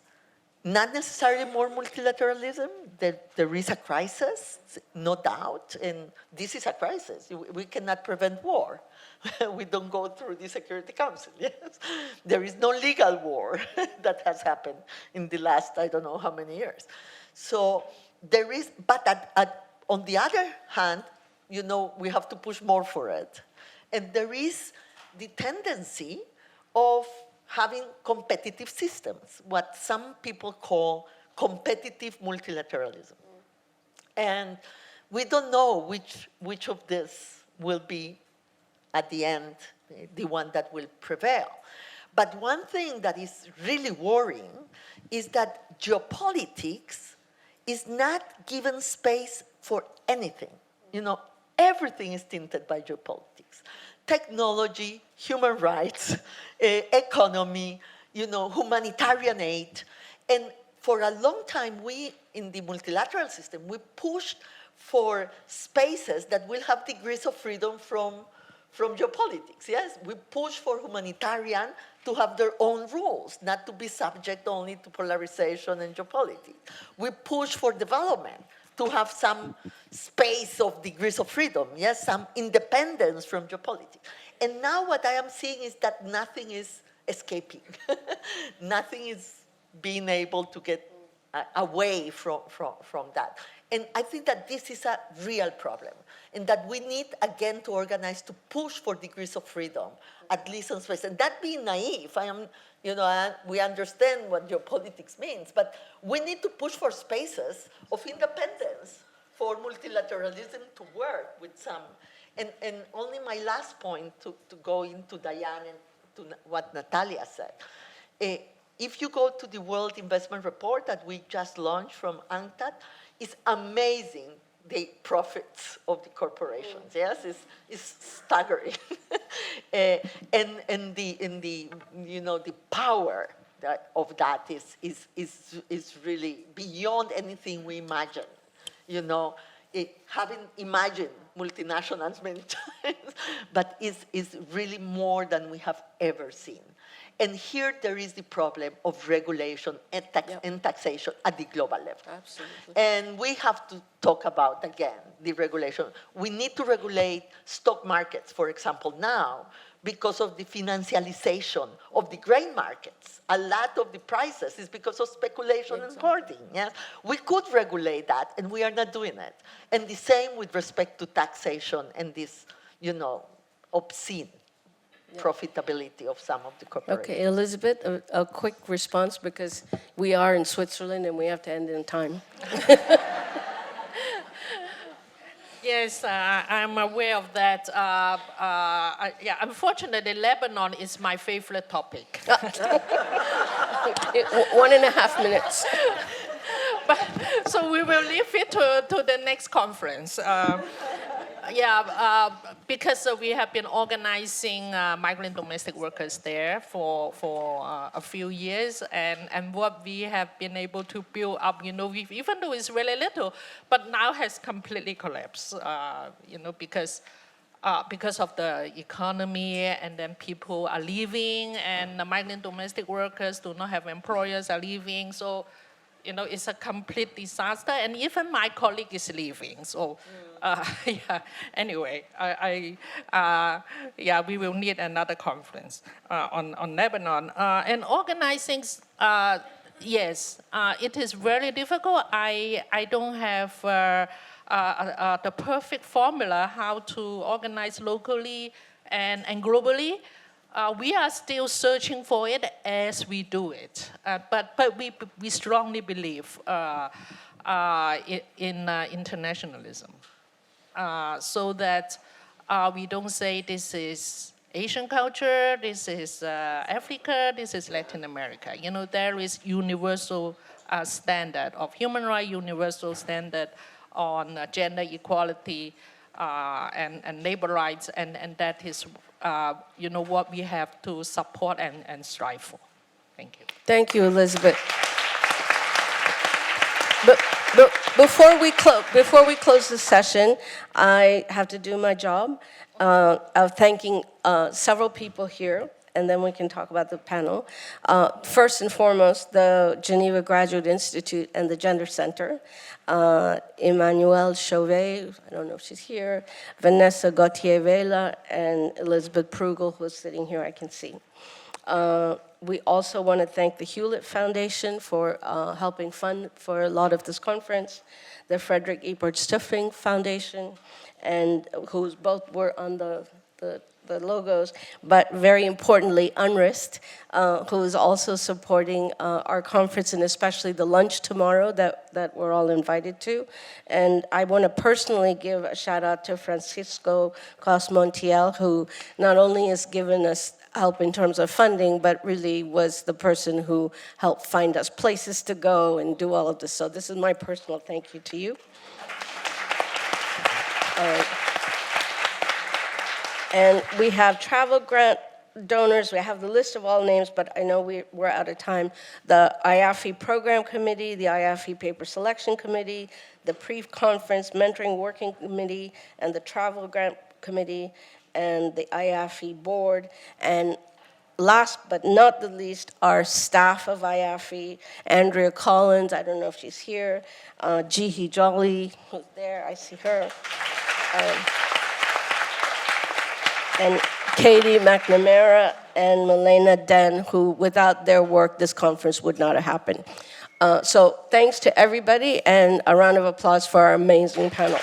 not necessarily more multilateralism. There is a crisis, no doubt, and this is a crisis. We cannot prevent war. We don't go through the Security Council, yes? There is no legal war that has happened in the last, I don't know how many years. So there is, but on the other hand, we have to push more for it. And there is the tendency of having competitive systems, what some people call competitive multilateralism. And we don't know which of this will be, at the end, the one that will prevail. But one thing that is really worrying is that geopolitics is not given space for anything. everything is tinted by geopolitics. Technology, human rights, economy, humanitarian aid. And for a long time, we, in the multilateral system, we pushed for spaces that will have degrees of freedom from geopolitics, yes? We push for humanitarian to have their own rules, not to be subject only to polarization and geopolitics. We push for development, to have some space of degrees of freedom, yes, some independence from geopolitics. And now what I am seeing is that nothing is escaping. Nothing is being able to get away from that. And I think that this is a real problem, and that we need, again, to organize to push for degrees of freedom, at least on space. And that being naive, we understand what geopolitics means, but we need to push for spaces of independence for multilateralism to work with some. And only my last point to go into Diane and to what Natalia said. If you go to the World Investment Report that we just launched from UNCTAD, it's amazing the profits of the corporations. Yes, it's staggering, and the power of that is really beyond anything we imagine. Having imagined multinationals many times, but is really more than we have ever seen. And here there is the problem of regulation and taxation at the global level.
Absolutely.
And we have to talk about, again, the regulation. We need to regulate stock markets, for example, now, because of the financialization of the grain markets. A lot of the prices is because of speculation and hoarding. Yes? We could regulate that, and we are not doing it. And the same with respect to taxation and this, obscene profitability of some of the corporations.
Okay, Elizabeth, a quick response, because we are in Switzerland and we have to end in time.
Yes, I'm aware of that. Unfortunately, Lebanon is my favorite topic.
1.5 minutes.
So we will leave it to the next conference. Because we have been organizing migrant domestic workers there for a few years, and what we have been able to build up, even though it's really little, but now has completely collapsed, because of the economy, and then people are leaving, and the migrant domestic workers do not have employers are leaving, so it's a complete disaster, and even my colleague is leaving. So, anyway, we will need another conference on Lebanon. And organizing, yes, it is very difficult. I don't have the perfect formula how to organize locally and globally. We are still searching for it as we do it, but we strongly believe in internationalism, so that we don't say this is Asian culture, this is Africa, this is Latin America. There is universal standard of human rights, universal standard on gender equality and labor rights, and that is what we have to support and strive for. Thank you.
Thank you, Elizabeth. But before we close the session, I have to do my job of thanking several people here, and then we can talk about the panel. First and foremost, the Geneva Graduate Institute and the Gender Center. Emmanuelle Chauvet, I don't know if she's here, Vanessa Gauthier-Vela, and Elizabeth Prugel, who's sitting here, I can see. We also want to thank the Hewlett Foundation for helping fund for a lot of this conference, the Frederick Ebert Stiftung Foundation, and who's both were on the logos, but very importantly, UNRIST, who is also supporting our conference, and especially the lunch tomorrow that we're all invited to. And I want to personally give a shout out to Francisco Cosmontiel, who not only has given us help in terms of funding, but really was the person who helped find us places to go and do all of this. So this is my personal thank you to you. And we have travel grant donors. We have the list of all names, but I know we're out of time. The IAFFE Program Committee, the IAFFE Paper Selection Committee, the Pre-Conference Mentoring Working Committee, and the Travel Grant Committee, and the IAFFE Board. And last but not the least, our staff of IAFFE, Andrea Collins, I don't know if she's here, Jihi Jolly, who's there, I see her. And Katie McNamara and Milena Den, who without their work, this conference would not have happened. So thanks to everybody, and a round of applause for our amazing panel.